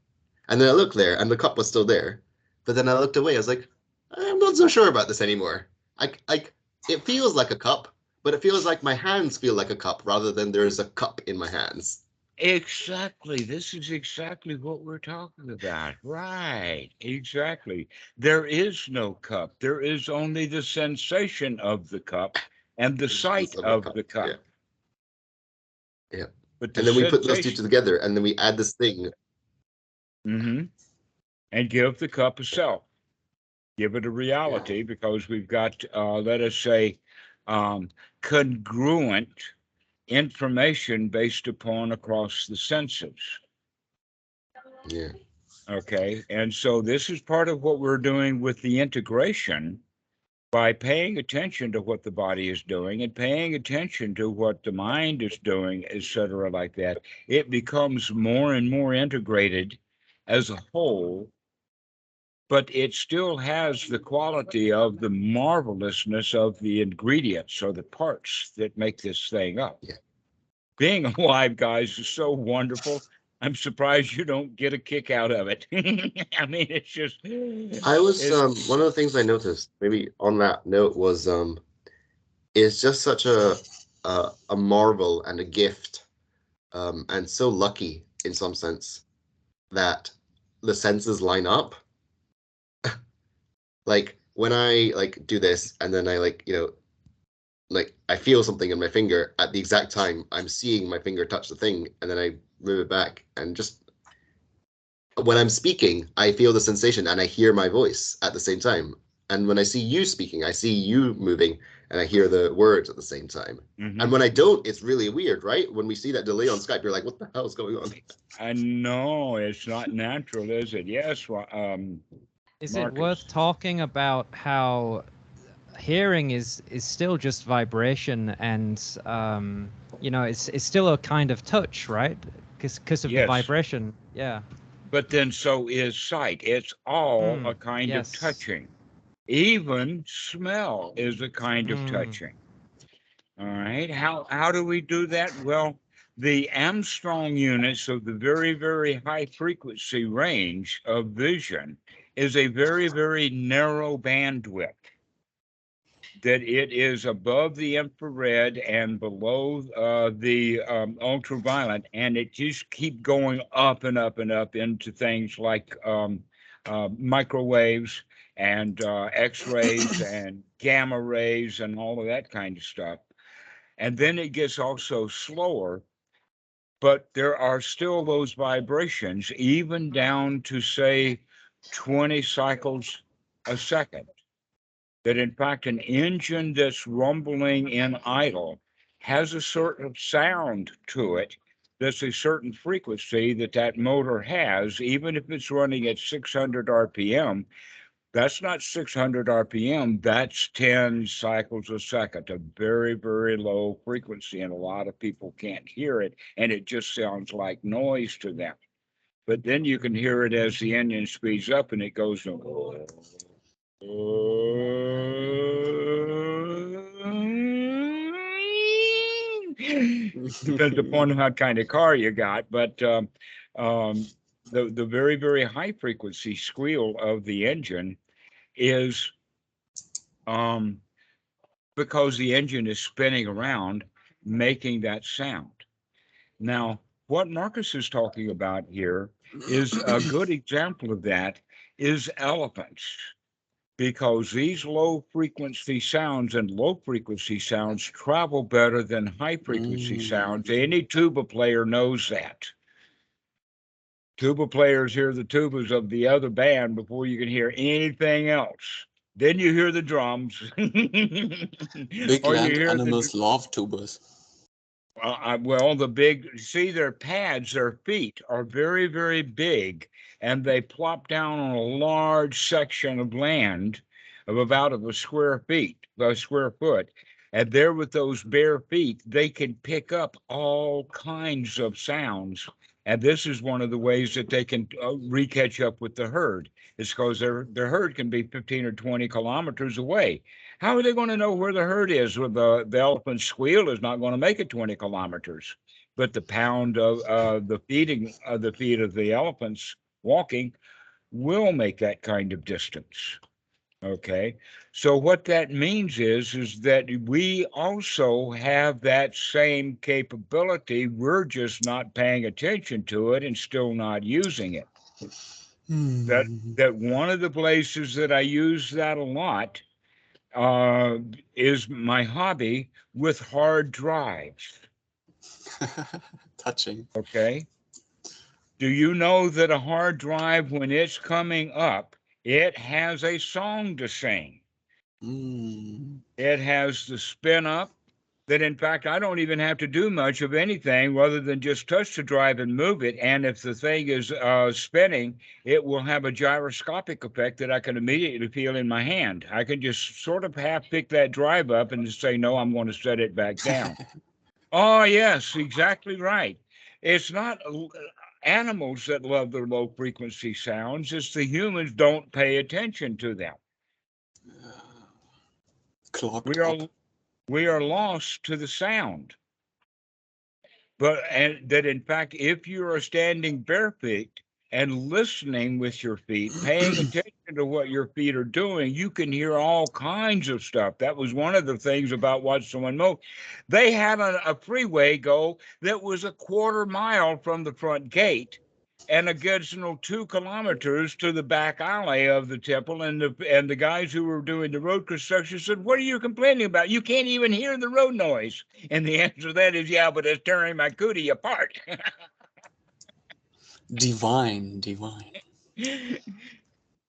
And then I looked there and the cup was still there. But then I looked away. I was like, I'm not so sure about this anymore. It feels like a cup, but it feels like my hands feel like a cup rather than there's a cup in my hands. Exactly. This is exactly what we're talking about. Right. Exactly. There is no cup. There is only the sensation of the cup and the sight of the cup. Yeah. But and then we put those two together and then we add this thing. And give the cup a self. Give it a reality, because we've got, let us say, congruent information based upon across the senses. Yeah. Okay. And so this is part of what we're doing with the integration by paying attention to what the body is doing and paying attention to what the mind is doing, etc., like that. It becomes more and more integrated as a whole, but it still has the quality of the marvelousness of the ingredients or the parts that make this thing up. Yeah. Being alive, guys, is so wonderful. I'm surprised you don't get a kick out of it. I mean, it's just. I was one of the things I noticed, maybe on that note, was it's just such a marvel and a gift, and so lucky in some sense that the senses line up. Like when I do this and then I I feel something in my finger at the exact time I'm seeing my finger touch the thing, and then I move it back, and just when I'm speaking, I feel the sensation and I hear my voice at the same time. And when I see you speaking, I see you moving and I hear the words at the same time. And when I don't, it's really weird, right? When we see that delay on Skype, you're like, what the hell is going on? I know, it's not natural, is it? Yes. Is Marcus. it worth talking about how hearing is still just vibration, and it's still a kind of touch, right? Because of the vibration. Yeah. But then so is sight. It's all a kind of touching. Even smell is a kind of touching. All right. How do we do that? Well, the Armstrong units of the very, very high frequency range of vision is a very, very narrow bandwidth. That it is above the infrared and below the ultraviolet, and it just keep going up and up and up into things like microwaves and X-rays and gamma rays and all of that kind of stuff. And then it gets also slower, but there are still those vibrations, even down to, say, 20 cycles a second. That in fact, an engine that's rumbling in idle has a certain sound to it. That's a certain frequency that motor has, even if it's running at 600 RPM. That's not 600 RPM, that's 10 cycles a second, a very, very low frequency, and a lot of people can't hear it, and it just sounds like noise to them. But then you can hear it as the engine speeds up, and it goes, depends upon what kind of car you got, but the very, very high frequency squeal of the engine is because the engine is spinning around, making that sound. Now, what Marcus is talking about here is a good example of that is elephants. Because these low frequency sounds and low frequency sounds travel better than high frequency sounds. Any tuba player knows that. Tuba players hear the tubas of the other band before you can hear anything else. Then you hear the drums. Big land animals love tubas. Well, see, their pads, their feet are very, very big, and they plop down on a large section of land of about a square foot. And there with those bare feet, they can pick up all kinds of sounds. And this is one of the ways that they can catch up with the herd. It's because their herd can be 15 or 20 kilometers away. How are they going to know where the herd is? Well, the elephant's squeal is not going to make it 20 kilometers, but the pound of the feet of the elephants walking will make that kind of distance. Okay, so what that means is that we also have that same capability. We're just not paying attention to it and still not using it. That one of the places that I use that a lot is my hobby with hard drives. Touching. Okay. Do you know that a hard drive, when it's coming up, it has a song to sing? It has the spin up that, in fact, I don't even have to do much of anything rather than just touch the drive and move it. And if the thing is spinning, it will have a gyroscopic effect that I can immediately feel in my hand. I can just sort of half pick that drive up and say, no, I'm going to set it back down. Oh, yes, exactly right. It's not animals that love their low frequency sounds. It's the humans don't pay attention to them. We are lost to the sound. And that in fact, if you are standing barefoot and listening with your feet, paying attention to what your feet are doing, you can hear all kinds of stuff. That was one of the things about Watch Someone Move. They had a freeway go that was a quarter mile from the front gate and a good 2 kilometers to the back alley of the temple. And the guys who were doing the road construction said, what are you complaining about? You can't even hear the road noise. And the answer to that is, yeah, but it's tearing my cootie apart. Divine.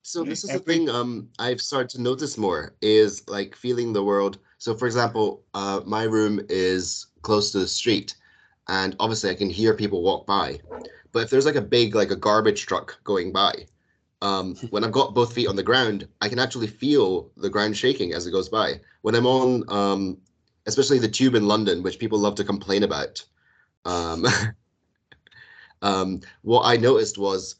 So this is the thing I've started to notice more is like feeling the world. So for example, my room is close to the street, and obviously I can hear people walk by. But if there's like a garbage truck going by, when I've got both feet on the ground, I can actually feel the ground shaking as it goes by. When I'm on, especially the tube in London, which people love to complain about, what I noticed was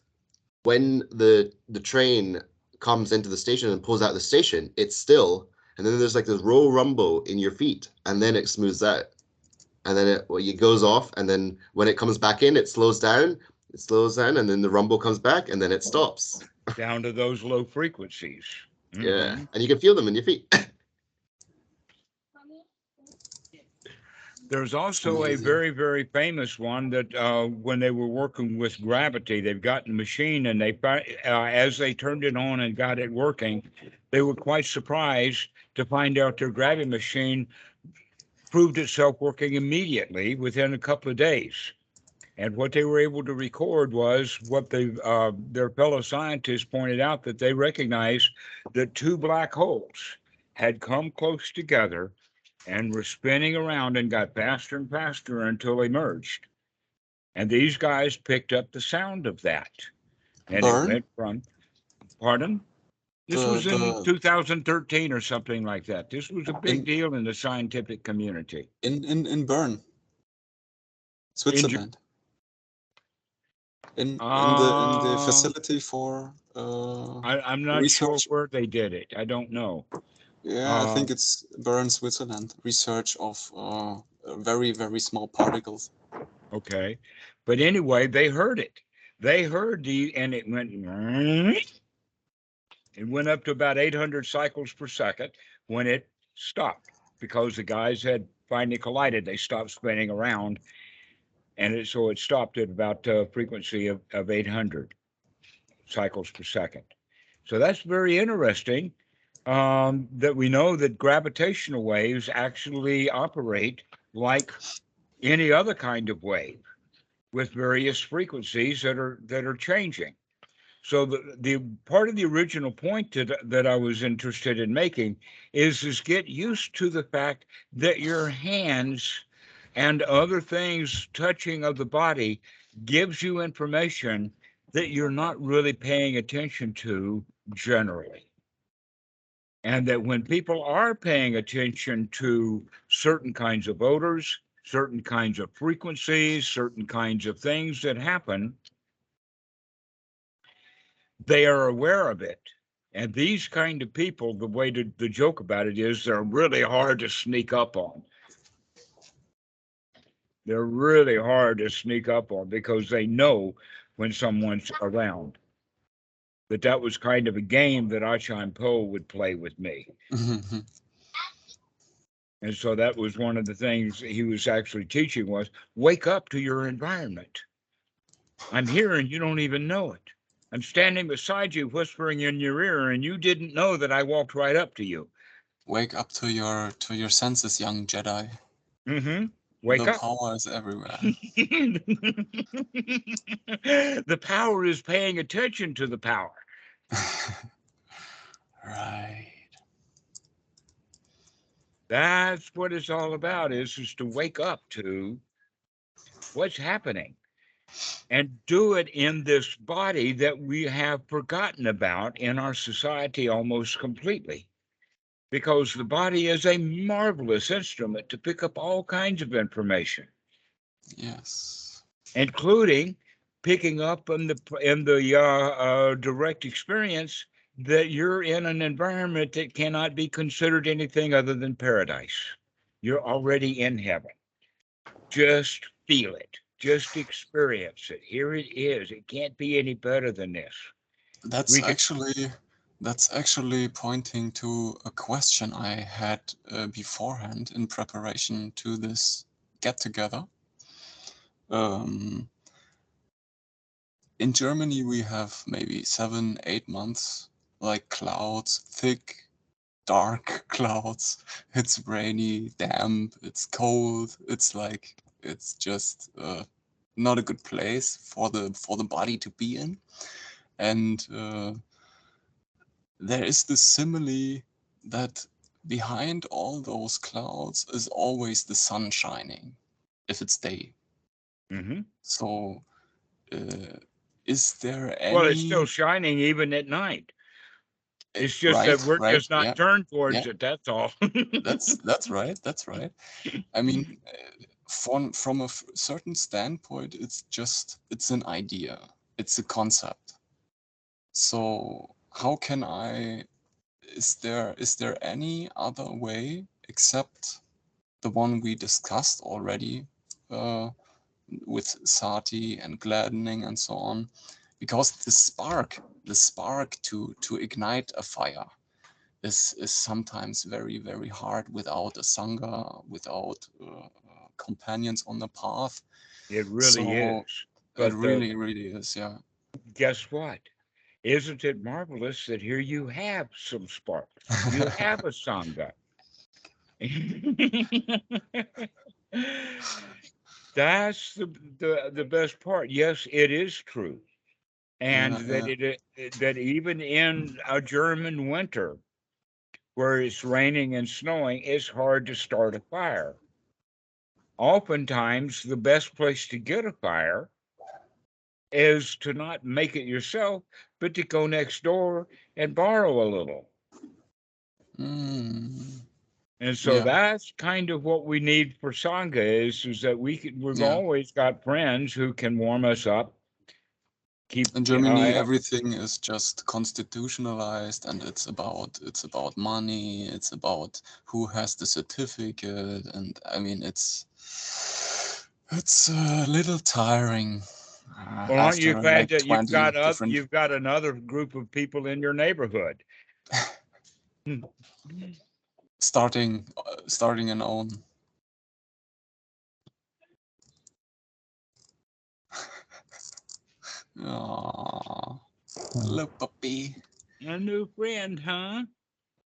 when the train comes into the station and pulls out the station, it's still, and then there's like this rumble in your feet, and then it smooths out, and then it goes off, and then when it comes back in, it slows down, and then the rumble comes back, and then it stops. Down to those low frequencies. Yeah, and you can feel them in your feet. There's also a very, very famous one that when they were working with gravity, they've got the machine, and they as they turned it on and got it working, they were quite surprised to find out their gravity machine proved itself working immediately within a couple of days. And what they were able to record was what their fellow scientists pointed out, that they recognized that two black holes had come close together and were spinning around and got faster and faster until they merged. And these guys picked up the sound of that. And it went from, pardon? This was in 2013 or something like that. This was a big deal in the scientific community. In Bern, Switzerland. In the facility for I'm not research. sure where they did it. I don't know. Yeah, I think it's Bern, Switzerland. Research of very, very small particles. Okay. But anyway, they heard it. They heard and it went up to about 800 cycles per second when it stopped, because the guys had finally collided. They stopped spinning around, and so it stopped at about a frequency of 800 cycles per second. So that's very interesting. That we know that gravitational waves actually operate like any other kind of wave, with various frequencies that are changing. So the part of the original point that I was interested in making is get used to the fact that your hands and other things touching of the body gives you information that you're not really paying attention to generally. And that when people are paying attention to certain kinds of odors, certain kinds of frequencies, certain kinds of things that happen, they are aware of it. And these kind of people, the way to the joke about it is, they're really hard to sneak up on. They're really hard to sneak up on, because they know when someone's around. That was kind of a game that Achan Po would play with me. And so that was one of the things he was actually teaching, was wake up to your environment. I'm here and you don't even know it. I'm standing beside you, whispering in your ear, and you didn't know that I walked right up to you. Wake up to your senses, young Jedi. Wake up. The power is everywhere. The power is paying attention to the power. Right. That's what it's all about, is to wake up to what's happening, and do it in this body that we have forgotten about in our society almost completely. Because the body is a marvelous instrument to pick up all kinds of information. Yes. Including picking up in the direct experience that you're in an environment that cannot be considered anything other than paradise. You're already in heaven. Just feel it. Just experience it. Here it is. It can't be any better than this. That's actually pointing to a question I had beforehand in preparation to this get-together. In Germany, we have maybe 7-8 months, like clouds, thick, dark clouds. It's rainy, damp, it's cold. It's just not a good place for the body to be in. And there is this simile that behind all those clouds is always the sun shining, if it's day. So is there any... Well, it's still shining even at night. It's just that we're just not turned towards it, that's all. That's right. I mean, from a certain standpoint, it's an idea. It's a concept. So how can I? Is there any other way except the one we discussed already with Sati and gladdening and so on? Because the spark to ignite a fire is sometimes very, very hard without a Sangha, without companions on the path. It really is. But it really, really is, yeah. Guess what? Isn't it marvelous that here you have some spark? You have a Sangha. That's the best part. Yes, it is true. And that even in a German winter where it's raining and snowing, it's hard to start a fire. Oftentimes, the best place to get a fire is to not make it yourself, but to go next door and borrow a little. And so that's kind of what we need for Sangha is that we've always got friends who can warm us up. In Germany, everything is just constitutionalized, and it's about money. It's about who has the certificate, and I mean it's a little tiring. Well, aren't you glad that you've got another group of people in your neighborhood? starting an own. Aww. Hello, puppy. A new friend, huh?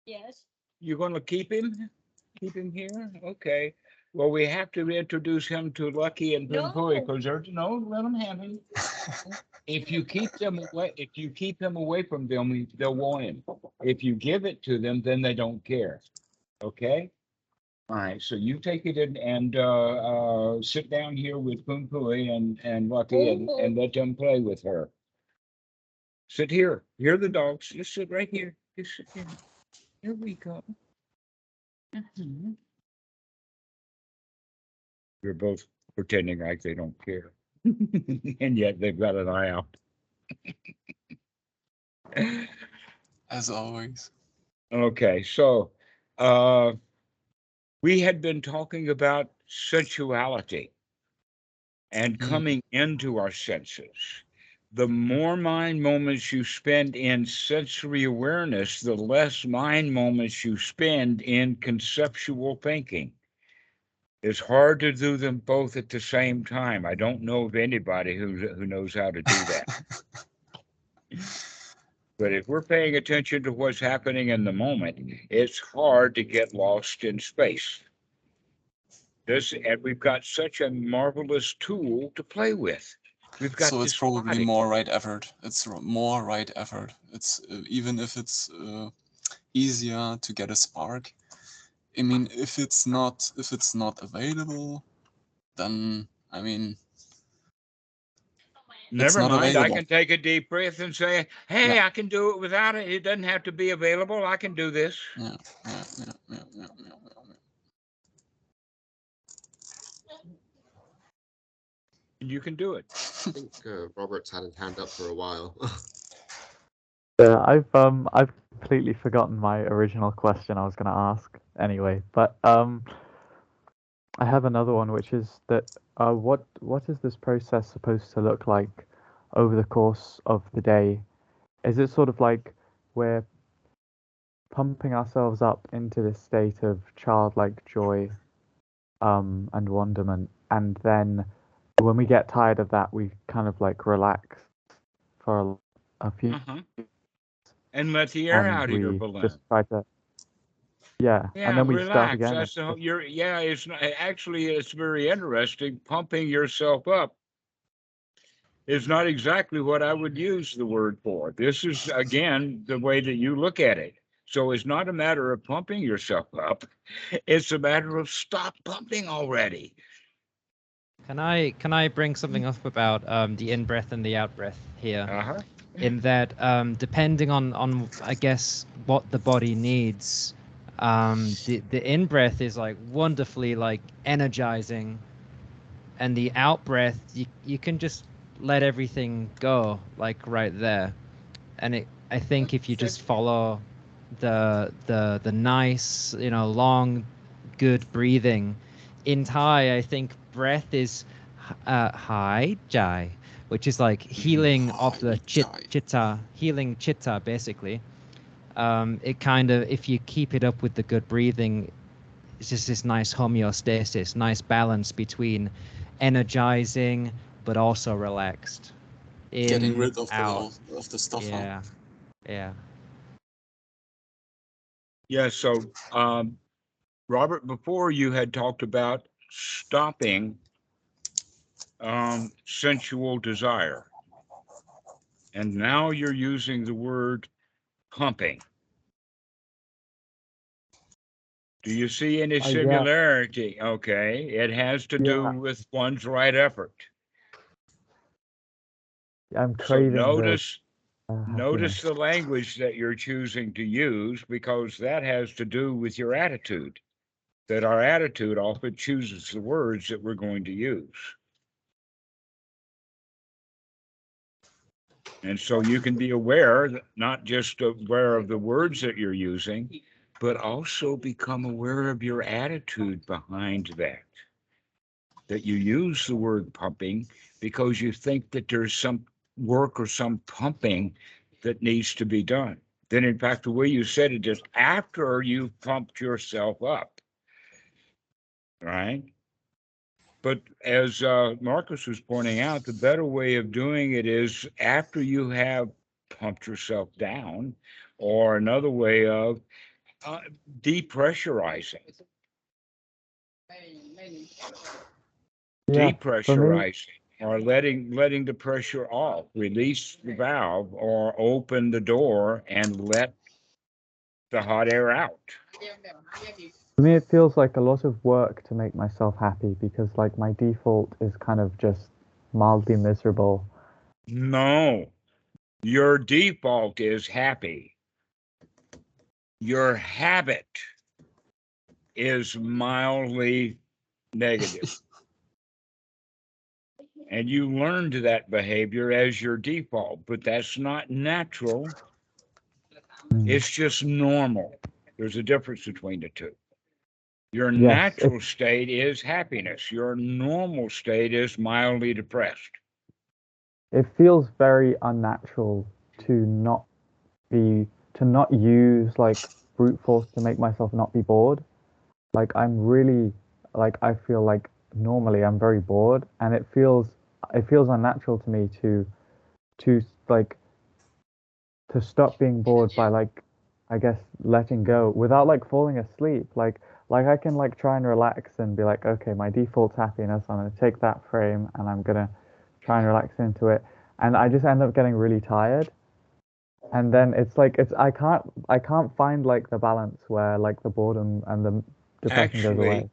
Yes. You're going to keep him? Keep him here? Okay. Well, we have to introduce him to Lucky and Pui because let them have him. If you keep them away from them, they'll want him. If you give it to them, then they don't care. Okay. All right. So you take it in and sit down here with Pui and Lucky and let them play with her. Sit here. Here are the dogs. Just sit right here. Just sit here. Here we go. You're both pretending like they don't care. And yet they've got an eye out. As always. Okay, so we had been talking about sensuality and coming into our senses. The more mind moments you spend in sensory awareness, the less mind moments you spend in conceptual thinking. It's hard to do them both at the same time. I don't know of anybody who knows how to do that. But if we're paying attention to what's happening in the moment, it's hard to get lost in space. And we've got such a marvelous tool to play with. We've got so it's probably body. more right effort. It's more right effort. It's even if it's easier to get a spark. I mean, if it's not available, then I mean, never mind. I can take a deep breath and say, "Hey, I can do it without it. It doesn't have to be available. I can do this." Yeah. And you can do it. I think Robert's had his hand up for a while. Yeah, I've completely forgotten my original question I was going to ask anyway, but I have another one, which is that what is this process supposed to look like over the course of the day? Is it sort of like we're pumping ourselves up into this state of childlike joy and wonderment, and then when we get tired of that, we kind of like relax for a few and let the air out of your balloon. Just try to, and then we relax. start again. That's it's not, actually it's very interesting. Pumping yourself up is not exactly what I would use the word for. This is again the way that you look at it. So it's not a matter of pumping yourself up. It's a matter of stop pumping already. Can I bring something up about the in-breath and the out-breath here? In that, depending on I guess what the body needs, the in-breath is like wonderfully like energizing, and the out-breath you can just let everything go like right there, and I think if you just follow the nice, long, good breathing in Thai, I think breath is hai jai, which is like healing of the chitta, healing chitta basically. It kind of, if you keep it up with the good breathing, it's just this nice homeostasis, nice balance between energizing but also relaxed. Getting rid of out. of the stuff. Yeah. Yeah. Yeah. So, Robert, before you had talked about stopping sensual desire, and now you're using the word pumping. Do you see any similarity? Yeah. Okay, it has to do with one's right effort. I'm craving. So notice the language that you're choosing to use, because that has to do with your attitude. That our attitude often chooses the words that we're going to use. And so you can be aware, not just aware of the words that you're using, but also become aware of your attitude behind that. That you use the word pumping because you think that there's some work or some pumping that needs to be done. Then, in fact, the way you said it is after you've pumped yourself up, right? But as Marcus was pointing out, the better way of doing it is after you have pumped yourself down, or another way of depressurizing. Depressurizing, or letting the pressure off, release the valve or open the door and let the hot air out. For me, it feels like a lot of work to make myself happy, because like my default is kind of just mildly miserable. No, your default is happy. Your habit is mildly negative. And you learned that behavior as your default, but that's not natural. It's just normal. There's a difference between the two. Your natural state is happiness. Your normal state is mildly depressed. It feels very unnatural to not use like brute force to make myself not be bored. Like I'm really, like I feel like normally I'm very bored, and it feels unnatural to me to stop being bored by like, I guess, letting go without like falling asleep. Like I can like try and relax and be like, okay, my default's happiness. I'm gonna take that frame and I'm gonna try and relax into it. And I just end up getting really tired. And then it's like I can't find like the balance where like the boredom and the depression goes away.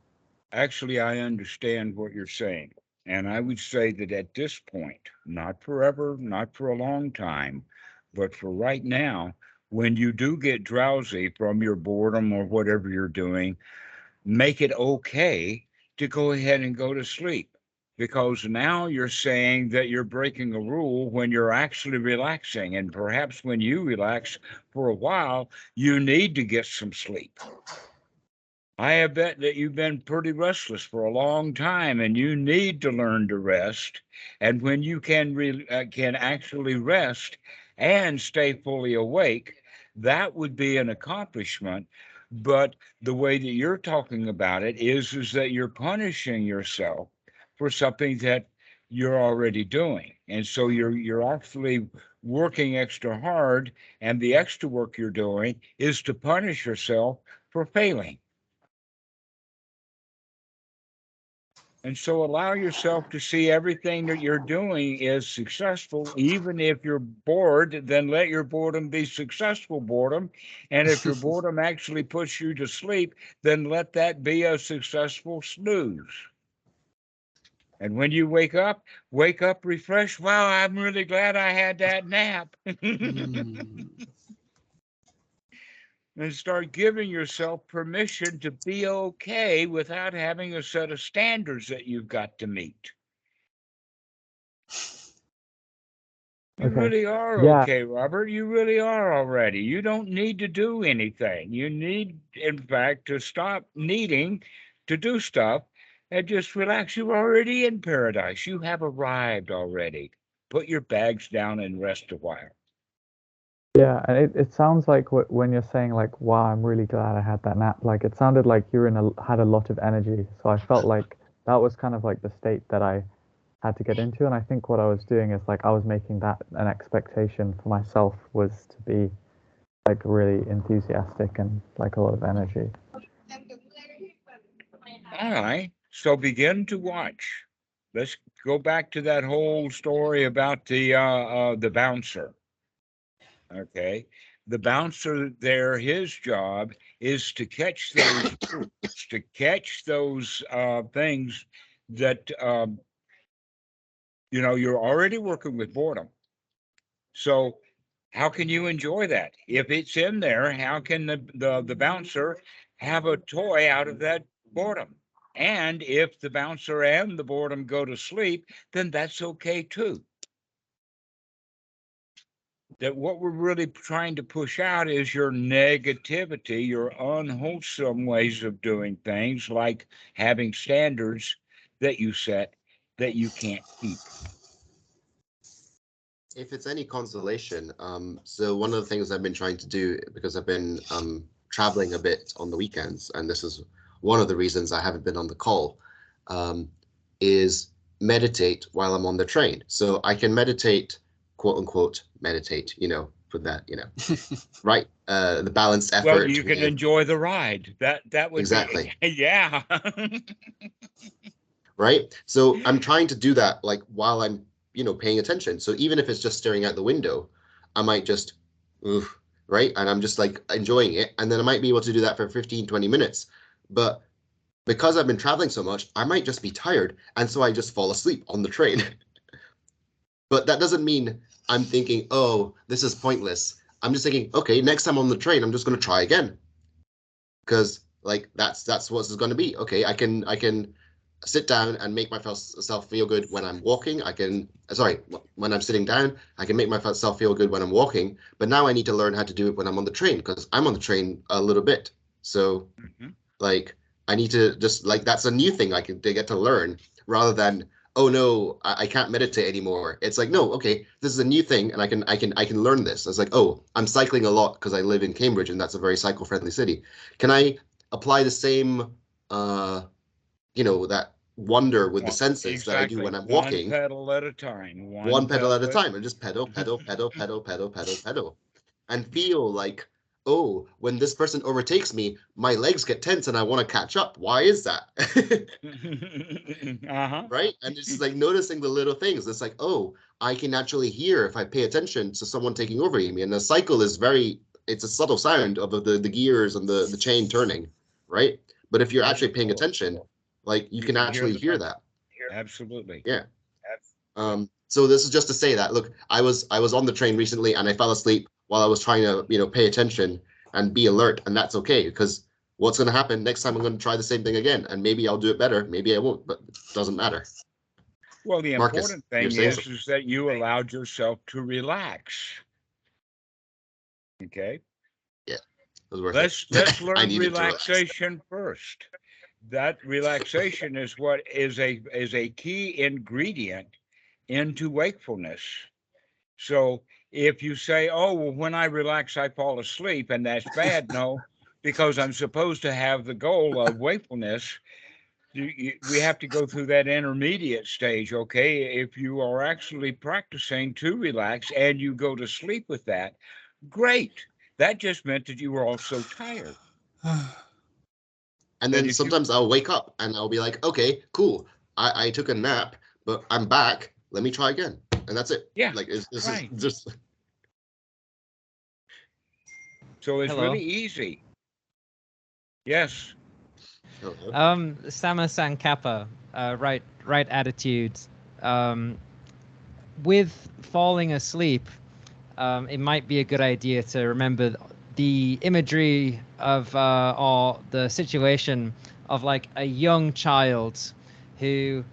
Actually, I understand what you're saying. And I would say that at this point, not forever, not for a long time, but for right now, when you do get drowsy from your boredom or whatever you're doing, make it okay to go ahead and go to sleep. Because now you're saying that you're breaking a rule when you're actually relaxing. And perhaps when you relax for a while, you need to get some sleep. I have bet that you've been pretty restless for a long time, and you need to learn to rest. And when you can actually rest and stay fully awake, that would be an accomplishment. But the way that you're talking about it is that you're punishing yourself for something that you're already doing. And so you're actually working extra hard, and the extra work you're doing is to punish yourself for failing. And so allow yourself to see everything that you're doing is successful. Even if you're bored, then let your boredom be successful boredom. And if your boredom actually puts you to sleep, then let that be a successful snooze. And when you wake up refreshed. Wow, I'm really glad I had that nap. And start giving yourself permission to be okay without having a set of standards that you've got to meet. You really are Yeah. okay, Robert. You really are already. You don't need to do anything. You need, in fact, to stop needing to do stuff and just relax. You're already in paradise. You have arrived already. Put your bags down and rest a while. Yeah, and it sounds like when you're saying like, wow, I'm really glad I had that nap, like it sounded like you had a lot of energy. So I felt like that was kind of like the state that I had to get into. And I think what I was doing is like I was making that an expectation for myself, was to be like really enthusiastic and like a lot of energy. All right. So begin to watch. Let's go back to that whole story about the bouncer. Okay. The bouncer there, his job is to catch those to catch those things that you're already working with boredom. So how can you enjoy that? If it's in there, how can the bouncer have a toy out of that boredom? And if the bouncer and the boredom go to sleep, then that's okay too. That what we're really trying to push out is your negativity, your unwholesome ways of doing things, like having standards that you set that you can't keep. If it's any consolation, so one of the things I've been trying to do, because I've been traveling a bit on the weekends, and this is one of the reasons I haven't been on the call, is meditate while I'm on the train. So I can meditate, quote unquote, meditate, put that, right? The balanced effort. Well, you can enjoy the ride. That would exactly. Be, yeah. Right. So I'm trying to do that like while I'm, paying attention. So even if it's just staring out the window, I might just, right? And I'm just like enjoying it. And then I might be able to do that for 15, 20 minutes. But because I've been traveling so much, I might just be tired. And so I just fall asleep on the train. But that doesn't mean I'm thinking, oh, this is pointless. I'm just thinking, okay, next time on the train, I'm just going to try again. Because like that's what it's going to be. Okay, I can sit down and make myself feel good when I'm walking. When I'm sitting down, I can make myself feel good when I'm walking. But now I need to learn how to do it when I'm on the train, because I'm on the train a little bit. So like I need to just like, that's a new thing they get to learn, rather than, oh no, I can't meditate anymore. It's like, no, okay, this is a new thing, and I can learn this. It's like, oh, I'm cycling a lot because I live in Cambridge, and that's a very cycle-friendly city. Can I apply the same that wonder with the senses that I do when I'm walking? One pedal at a time. One pedal at a time, and just pedal, pedal, pedal, pedal, pedal, pedal, pedal, and feel like, oh, when this person overtakes me, my legs get tense and I want to catch up. Why is that? Right? And it's just like noticing the little things. It's like, oh, I can actually hear if I pay attention to someone taking over me. And the cycle is it's a subtle sound of the gears and the chain turning, right? But if you're actually paying attention, like you can actually hear that. Absolutely. Yeah. So this is just to say that, look, I was on the train recently and I fell asleep while I was trying to, pay attention and be alert, and that's okay, because what's going to happen next time? I'm going to try the same thing again, and maybe I'll do it better, maybe I won't, but it doesn't matter. Well, the Marcus, important thing is that you allowed yourself to relax. Okay. Yeah. Let's learn relaxation first. That relaxation is what is a key ingredient into wakefulness. So if you say, oh, well, when I relax, I fall asleep, and that's bad, no, because I'm supposed to have the goal of wakefulness. We have to go through that intermediate stage. Okay, if you are actually practicing to relax and you go to sleep with that, great. That just meant that you were also tired. And then sometimes I'll wake up and I'll be like, okay, cool, I took a nap, but I'm back, let me try again, and that's it. Yeah, like it's right. just so it's really easy. Yes. Samma sankappa, right attitude. With falling asleep, it might be a good idea to remember the imagery of or the situation of like a young child who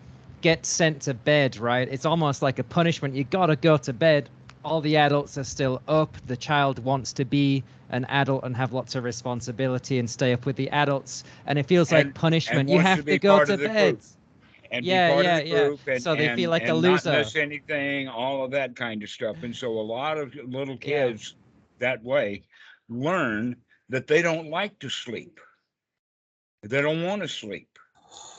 gets sent to bed, right? It's almost like a punishment. You gotta go to bed, all the adults are still up. The child wants to be an adult and have lots of responsibility and stay up with the adults, and it feels like punishment. You have to go to bed. And be part of the group, and, so they feel like a not loser. miss anything, all of that kind of stuff. And so a lot of little kids that way learn that they don't like to sleep. They don't want to sleep.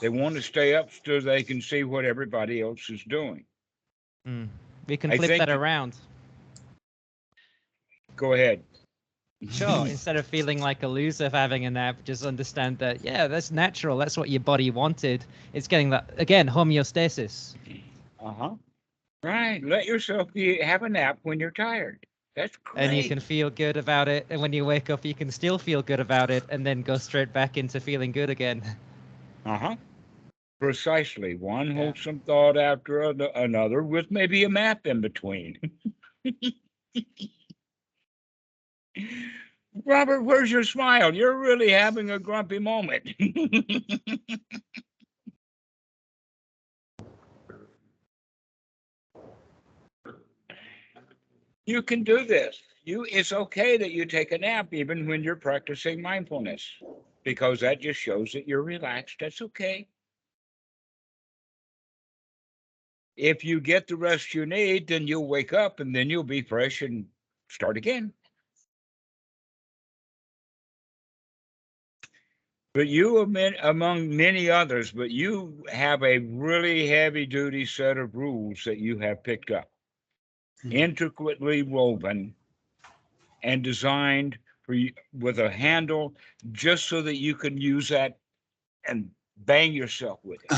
They want to stay up so they can see what everybody else is doing. We can flip that around. Go ahead. Sure. Instead of feeling like a loser for having a nap, just understand that, that's natural. That's what your body wanted. It's getting that, again, homeostasis. Right. Let yourself have a nap when you're tired. That's great. And you can feel good about it. And when you wake up, you can still feel good about it and then go straight back into feeling good again. Precisely. One wholesome thought after another with maybe a map in between. Robert, where's your smile? You're really having a grumpy moment. You can do this. It's okay that you take a nap even when you're practicing mindfulness, because that just shows that you're relaxed. That's okay. If you get the rest you need, then you'll wake up and then you'll be fresh and start again. But you, among many others, but you have a really heavy-duty set of rules that you have picked up, intricately woven and designed for you with a handle, just so that you can use that and bang yourself with it.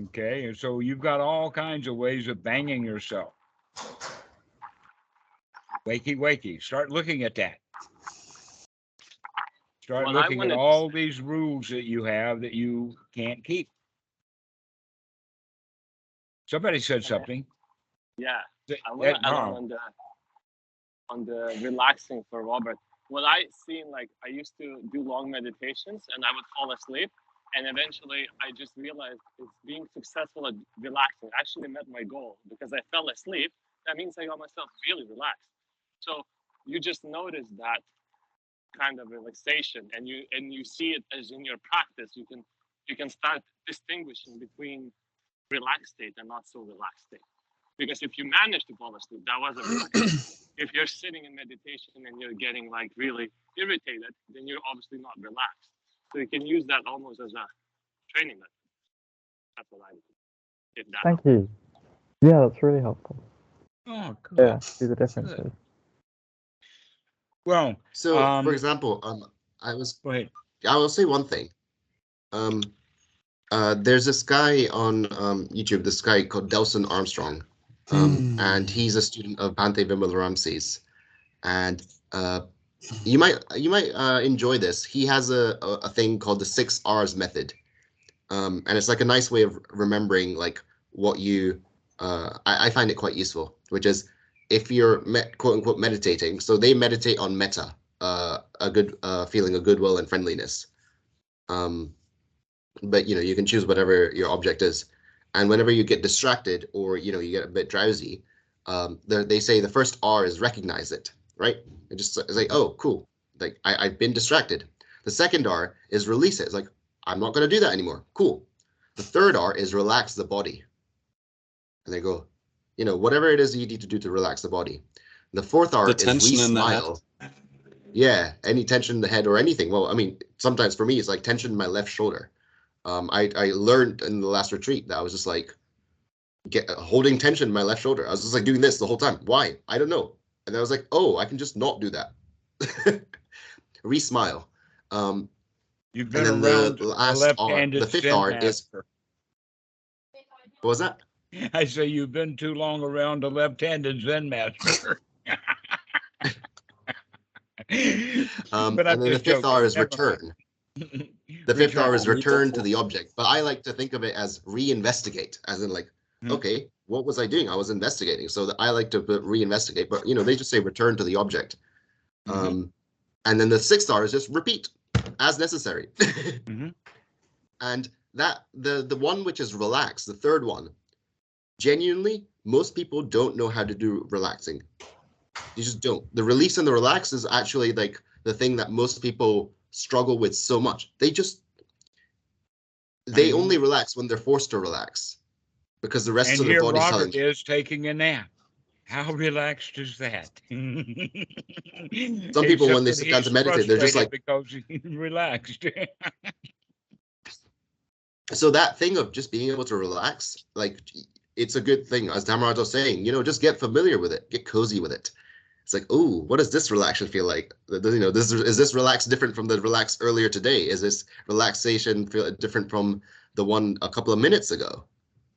Okay, and so you've got all kinds of ways of banging yourself. Wakey, wakey. Start looking at that. Start looking at all these rules that you have that you can't keep. Somebody said something. Yeah, I want to add on the relaxing for Robert. What I seen, like, I used to do long meditations and I would fall asleep, and eventually I just realized it's being successful at relaxing actually met my goal, because I fell asleep. That means I got myself really relaxed. So you just notice that kind of relaxation, and you see it as in your practice. You can start distinguishing between relaxed state and not so relaxed state. Because if you manage to fall asleep, that was a relaxed. If you're sitting in meditation and you're getting like really irritated, then you're obviously not relaxed. So you can use that almost as a training method. That's what I do. Thank you. Yeah, that's really helpful. Oh, cool. Yeah, see the differences. Good. Well, so for example, Go ahead. I will say one thing. There's this guy on YouTube, this guy called Delson Armstrong, and he's a student of Bhante Vimalaramsi's, and you might enjoy this. He has a thing called the 6 R's method, and it's like a nice way of remembering like what you. I find it quite useful, which is if you're quote unquote meditating. So they meditate on metta, a good feeling of goodwill and friendliness. But you can choose whatever your object is, and whenever you get distracted or you get a bit drowsy, they say the first R is recognize it, right? It's like, oh, cool, like I've been distracted. The second R is release it. It's like, I'm not going to do that anymore. Cool. The third R is relax the body, and they go, whatever it is you need to do to relax the body. The fourth R is resmile. Yeah, any tension in the head or anything. Well, I mean, sometimes for me it's like tension in my left shoulder. I learned in the last retreat that I was just like holding tension in my left shoulder. I was just like doing this the whole time. Why? I don't know. And I was like, oh, I can just not do that. Resmile. You've been around the fifth R is. What was that? I say you've been too long around a left-handed Zen master. And then the fifth R is return. The fifth R is return to the object, but I like to think of it as reinvestigate, as in like, okay, what was I doing? I was investigating. So I like to put reinvestigate, but they just say return to the object. And then the sixth R is just repeat as necessary. And that the one which is relaxed, the third one, genuinely, most people don't know how to do relaxing. You just don't. The release and the relax is actually like the thing that most people struggle with so much. They only relax when they're forced to relax, because the rest of their body's telling Robert is taking a nap. How relaxed is that? Some people, when they sit down to meditate, they're just like, because he's relaxed. So that thing of just being able to relax, like, it's a good thing. As Dhammarato was saying, just get familiar with it, get cozy with it. It's like, oh, what does this relaxation feel like? Is this relax different from the relax earlier today? Is this relaxation feel different from the one a couple of minutes ago?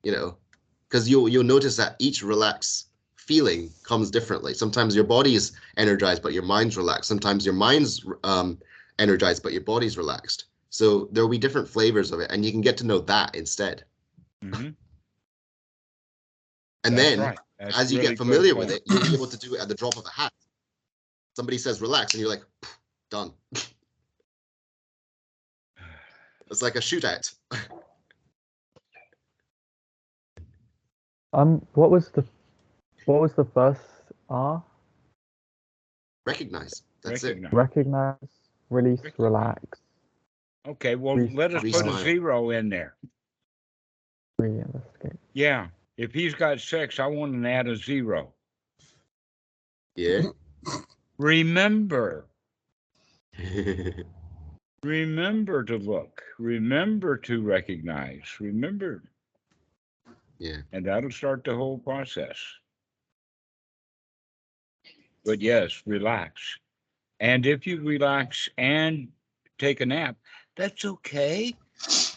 Because you'll notice that each relax feeling comes differently. Sometimes your body is energized, but your mind's relaxed. Sometimes your mind's energized, but your body's relaxed. So there will be different flavors of it, and you can get to know that instead. Mm-hmm. And then, as you really get familiar with it, you'll be able to do it at the drop of a hat. Somebody says relax, and you're like, done. It's like a shootout. What was the first R? Recognize. That's it. Recognize, release, relax. Okay, well, let us put a 0 in there. Reinvestigate. Yeah. If he's got 6, I want to add a 0. Yeah. Remember. Remember to look. Remember to recognize. Remember. Yeah. And that'll start the whole process. But yes, relax. And if you relax and take a nap, that's okay.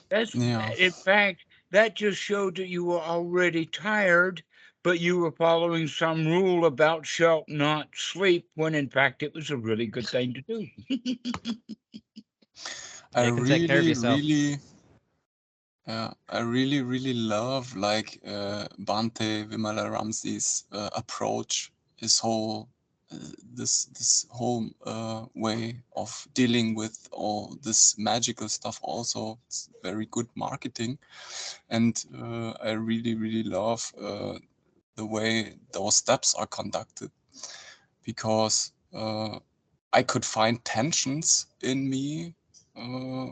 In fact, that just showed that you were already tired, but you were following some rule about shalt not sleep, when in fact it was a really good thing to do. I really love like Bhante Vimalaramsi's approach, his whole this whole way of dealing with all this magical stuff. Also, it's very good marketing, and I really love the way those steps are conducted, because I could find tensions in me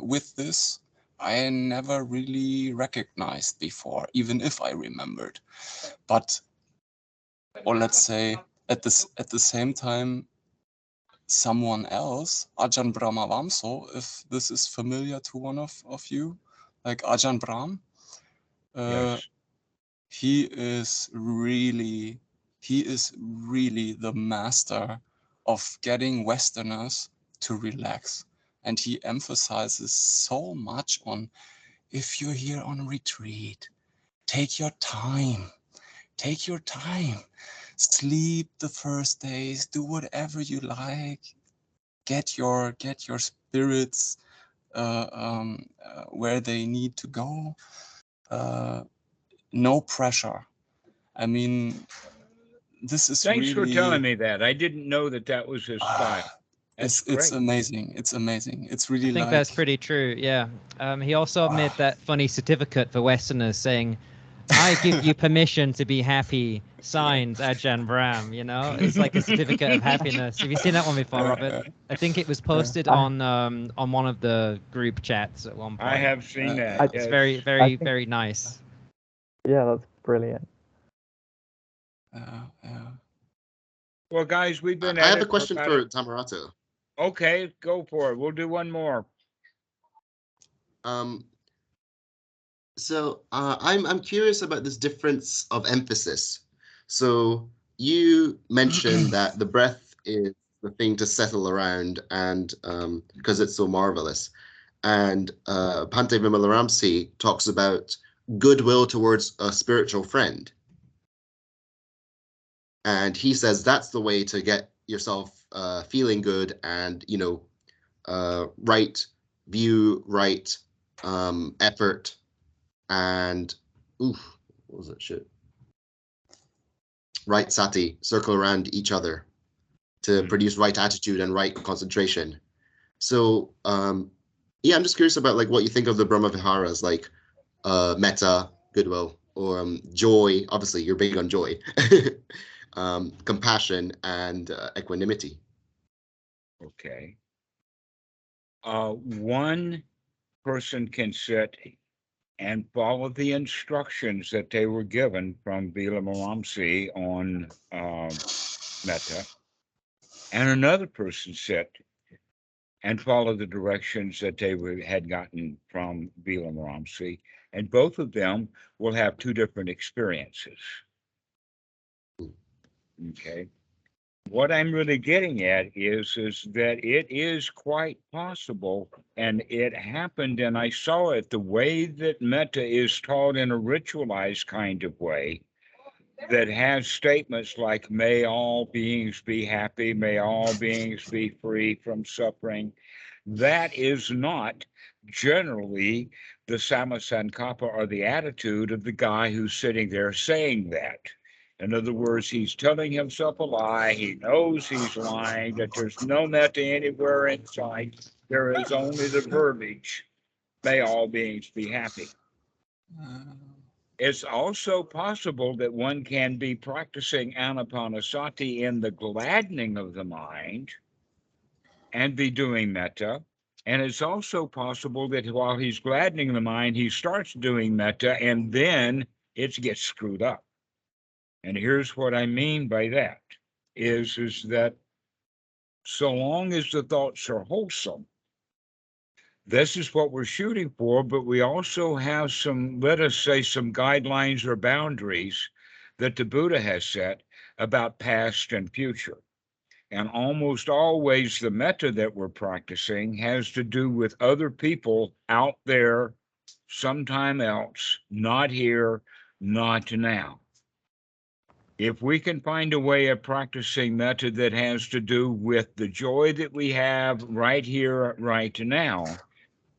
with this I never really recognized before, even if I remembered. But, or let's say, at the same time, someone else, Ajahn Brahmavamso, if this is familiar to one of you, like Ajahn Brahm, Yes. he is really the master of getting Westerners to relax. And he emphasizes so much on, if you're here on retreat, take your time. Take your time. Sleep the first days. Do whatever you like. Get your spirits where they need to go. No pressure. I mean, this is Thanks really... for telling me that. I didn't know that was his style. It's amazing. It's amazing. It's really I think that's pretty true. Yeah. He also made that funny certificate for Westerners saying, "I give you permission to be happy." Signed, Ajahn Brahm. It's like a certificate of happiness. Have you seen that one before, Robert? I think it was posted on one of the group chats at one point. I have seen that. It's very, very, very nice. Yeah, that's brilliant. Well, guys, we've been. I have a question for Dhammarato. Okay, go for it. We'll do one more. So I'm curious about this difference of emphasis. So you mentioned that the breath is the thing to settle around, and because it's so marvelous. And Bhante Vimalaramsi talks about goodwill towards a spiritual friend. And he says that's the way to get yourself feeling good and, right view, right effort, and what was that shit? Right sati, circle around each other to produce right attitude and right concentration. So yeah, I'm just curious about like what you think of the Brahma Viharas, like metta, goodwill, or joy. Obviously, you're big on joy, compassion, and equanimity. Okay. One person can sit and follow the instructions that they were given from Vimalaramsi on metta, and another person sit and follow the directions that they had gotten from Vimalaramsi, and both of them will have two different experiences. Okay. What I'm really getting at is that it is quite possible, and it happened, and I saw it, the way that metta is taught in a ritualized kind of way, that has statements like, may all beings be happy, may all beings be free from suffering. That is not generally the samma sankappa, or the attitude of the guy who's sitting there saying that. In other words, he's telling himself a lie. He knows he's lying, that there's no metta anywhere in sight. There is only the verbiage, may all beings be happy. It's also possible that one can be practicing anapanasati in the gladdening of the mind and be doing metta. And it's also possible that while he's gladdening the mind, he starts doing metta, and then it gets screwed up. And here's what I mean by that, is that so long as the thoughts are wholesome, this is what we're shooting for, but we also have some, let us say, some guidelines or boundaries that the Buddha has set about past and future. And almost always the metta that we're practicing has to do with other people out there, sometime else, not here, not now. If we can find a way of practicing metta that has to do with the joy that we have right here, right now,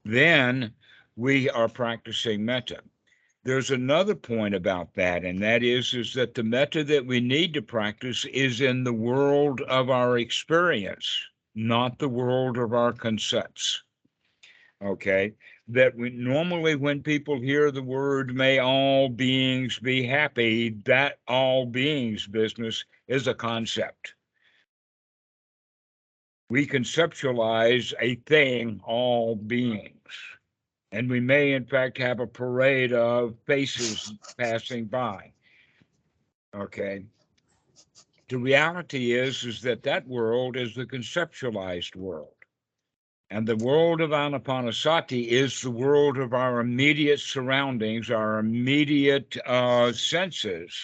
then we are practicing metta. There's another point about that, and that is that the metta that we need to practice is in the world of our experience, not the world of our concepts. Okay? That we normally, when people hear the word, may all beings be happy, that all beings business is a concept. We conceptualize a thing, all beings. And we may, in fact, have a parade of faces passing by. Okay. The reality is that world is the conceptualized world. And the world of anapanasati is the world of our immediate surroundings, our immediate senses.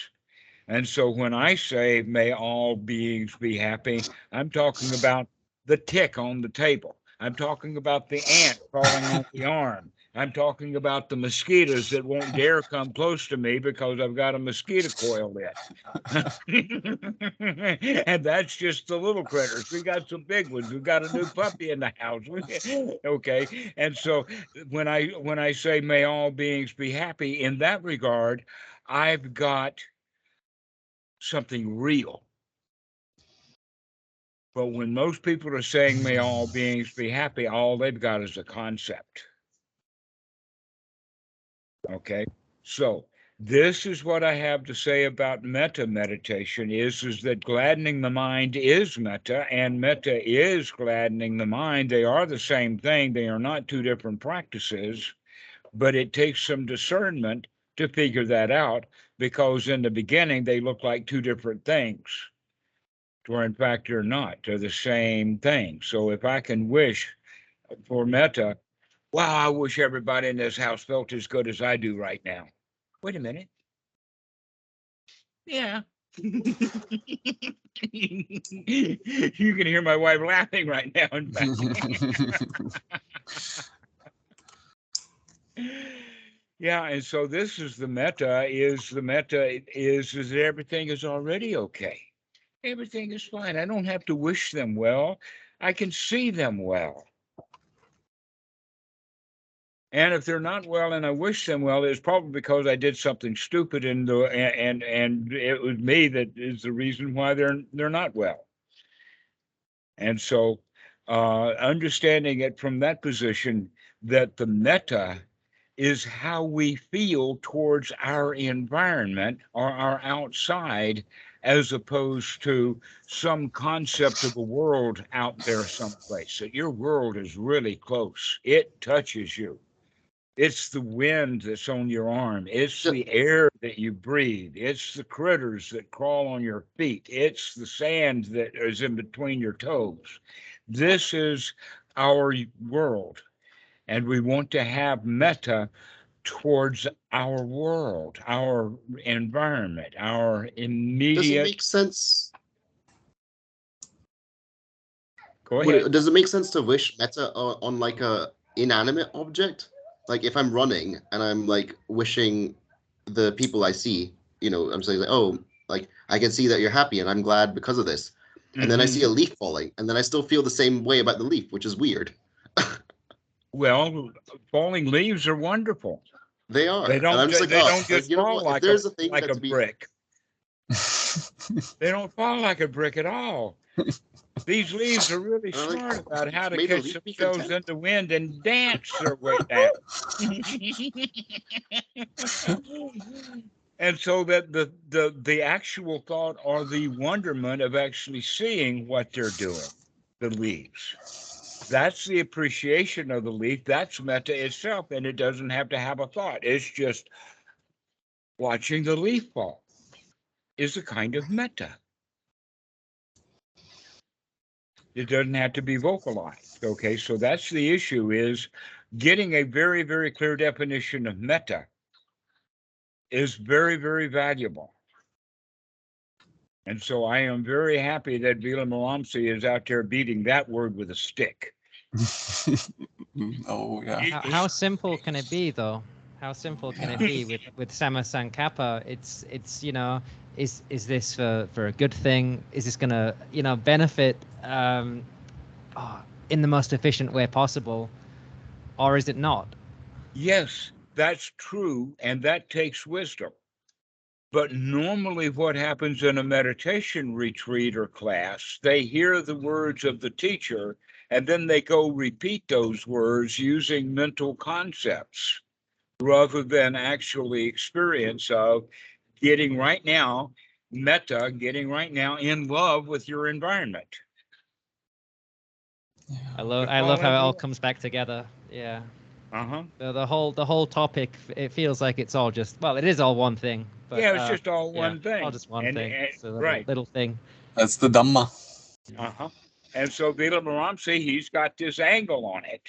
And so when I say, may all beings be happy, I'm talking about the tick on the table. I'm talking about the ant crawling on the arm. I'm talking about the mosquitoes that won't dare come close to me because I've got a mosquito coil in. And that's just the little critters. We got some big ones. We've got a new puppy in the house. Okay. And so when I say may all beings be happy, in that regard, I've got something real. But when most people are saying may all beings be happy, all they've got is a concept. Okay, so this is what I have to say about metta meditation is that gladdening the mind is metta, and metta is gladdening the mind. They are the same thing. They are not two different practices, but it takes some discernment to figure that out, because in the beginning they look like two different things, where in fact they're not. They're the same thing. So if I can wish for metta, wow, I wish everybody in this house felt as good as I do right now. Wait a minute. Yeah. You can hear my wife laughing right now, in fact. Yeah, and so this is the metta is that everything is already okay. Everything is fine. I don't have to wish them well. I can see them well. And if they're not well and I wish them well, it's probably because I did something stupid and it was me that is the reason why they're not well. And so understanding it from that position, that the metta is how we feel towards our environment or our outside, as opposed to some concept of a world out there someplace. That your world is really close. It touches you. It's the wind that's on your arm. It's the air that you breathe. It's the critters that crawl on your feet. It's the sand that is in between your toes. This is our world. And we want to have metta towards our world, our environment, our immediate. Does it make sense? Go ahead. Does it make sense to wish metta on like a inanimate object? Like if I'm running and I'm like wishing the people I see, you know, I'm saying like, oh, like I can see that you're happy and I'm glad because of this. And then I see a leaf falling and then I still feel the same way about the leaf, which is weird. Well, falling leaves are wonderful. They are. They don't. And I'm they don't just fall like there's a thing like a to be... brick. They don't fall like a brick at all. These leaves are really smart about how to catch themselves in the wind and dance their way down. And so that the actual thought or the wonderment of actually seeing what they're doing, the leaves. That's the appreciation of the leaf. That's metta itself, and it doesn't have to have a thought. It's just watching the leaf fall is a kind of metta. It doesn't have to be vocalized. Okay, so that's the issue, is getting a very, very clear definition of metta is very, very valuable. And so I am very happy that Vila-Melamsi is out there beating that word with a stick. Oh, yeah. How simple can it be, though? How simple can it be with samma sankappa? It's you know, is this for a good thing? Is this going to, you know, benefit in the most efficient way possible, or is it not? Yes, that's true, and that takes wisdom. But normally what happens in a meditation retreat or class, they hear the words of the teacher, and then they go repeat those words using mental concepts, rather than actually experience of getting right now, metta, getting right now in love with your environment. I love how it all comes back together. Yeah. The whole topic, it feels like it's all just, well, it is all one thing. But, yeah, it's just all one thing. All just one thing. It's a right. little thing. That's the Dhamma. And so Vila-Melamsi, he's got this angle on it,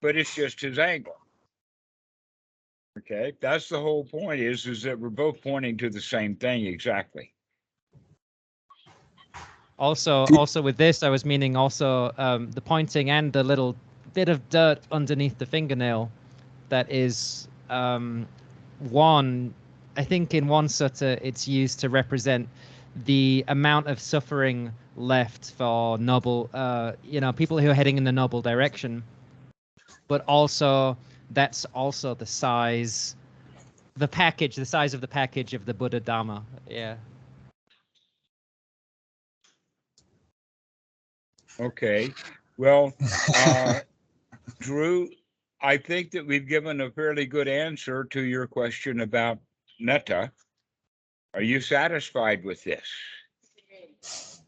but it's just his angle. Okay, that's the whole point, is that we're both pointing to the same thing exactly. Also with this, I was meaning also the pointing and the little bit of dirt underneath the fingernail. That is one. I think in one sutta it's used to represent the amount of suffering left for noble, you know, people who are heading in the noble direction. But also, that's also the size, the size of the package of the Buddha Dhamma. Yeah. Okay. Well, Drew, I think that we've given a fairly good answer to your question about metta. Are you satisfied with this?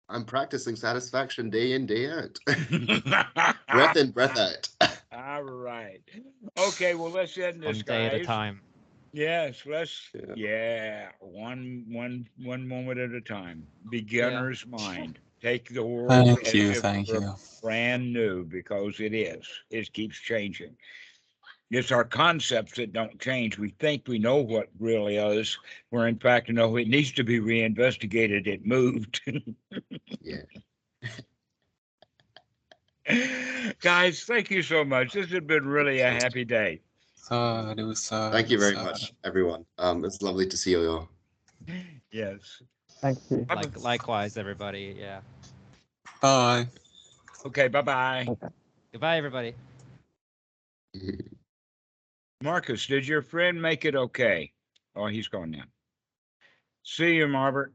I'm practicing satisfaction day in, day out. Breath in, breath out. All right. Okay, well, let's end this, one day guys. at a time. Yes, let's. Yeah, one moment at a time. Beginner's mind. Take the world Thank you, as if we're brand new, because it is. It keeps changing. It's our concepts that don't change. We think we know what really is, where in fact, no, it needs to be reinvestigated. It moved. Yeah. Guys, thank you so much. This has been really a happy day. Thank you very much, everyone. It's lovely to see you all. Yes. Thank you. Likewise, everybody. Yeah. Bye. Okay, bye-bye. Okay. Goodbye, everybody. Marcus, did your friend make it okay? Oh, he's gone now. See you, Marbert.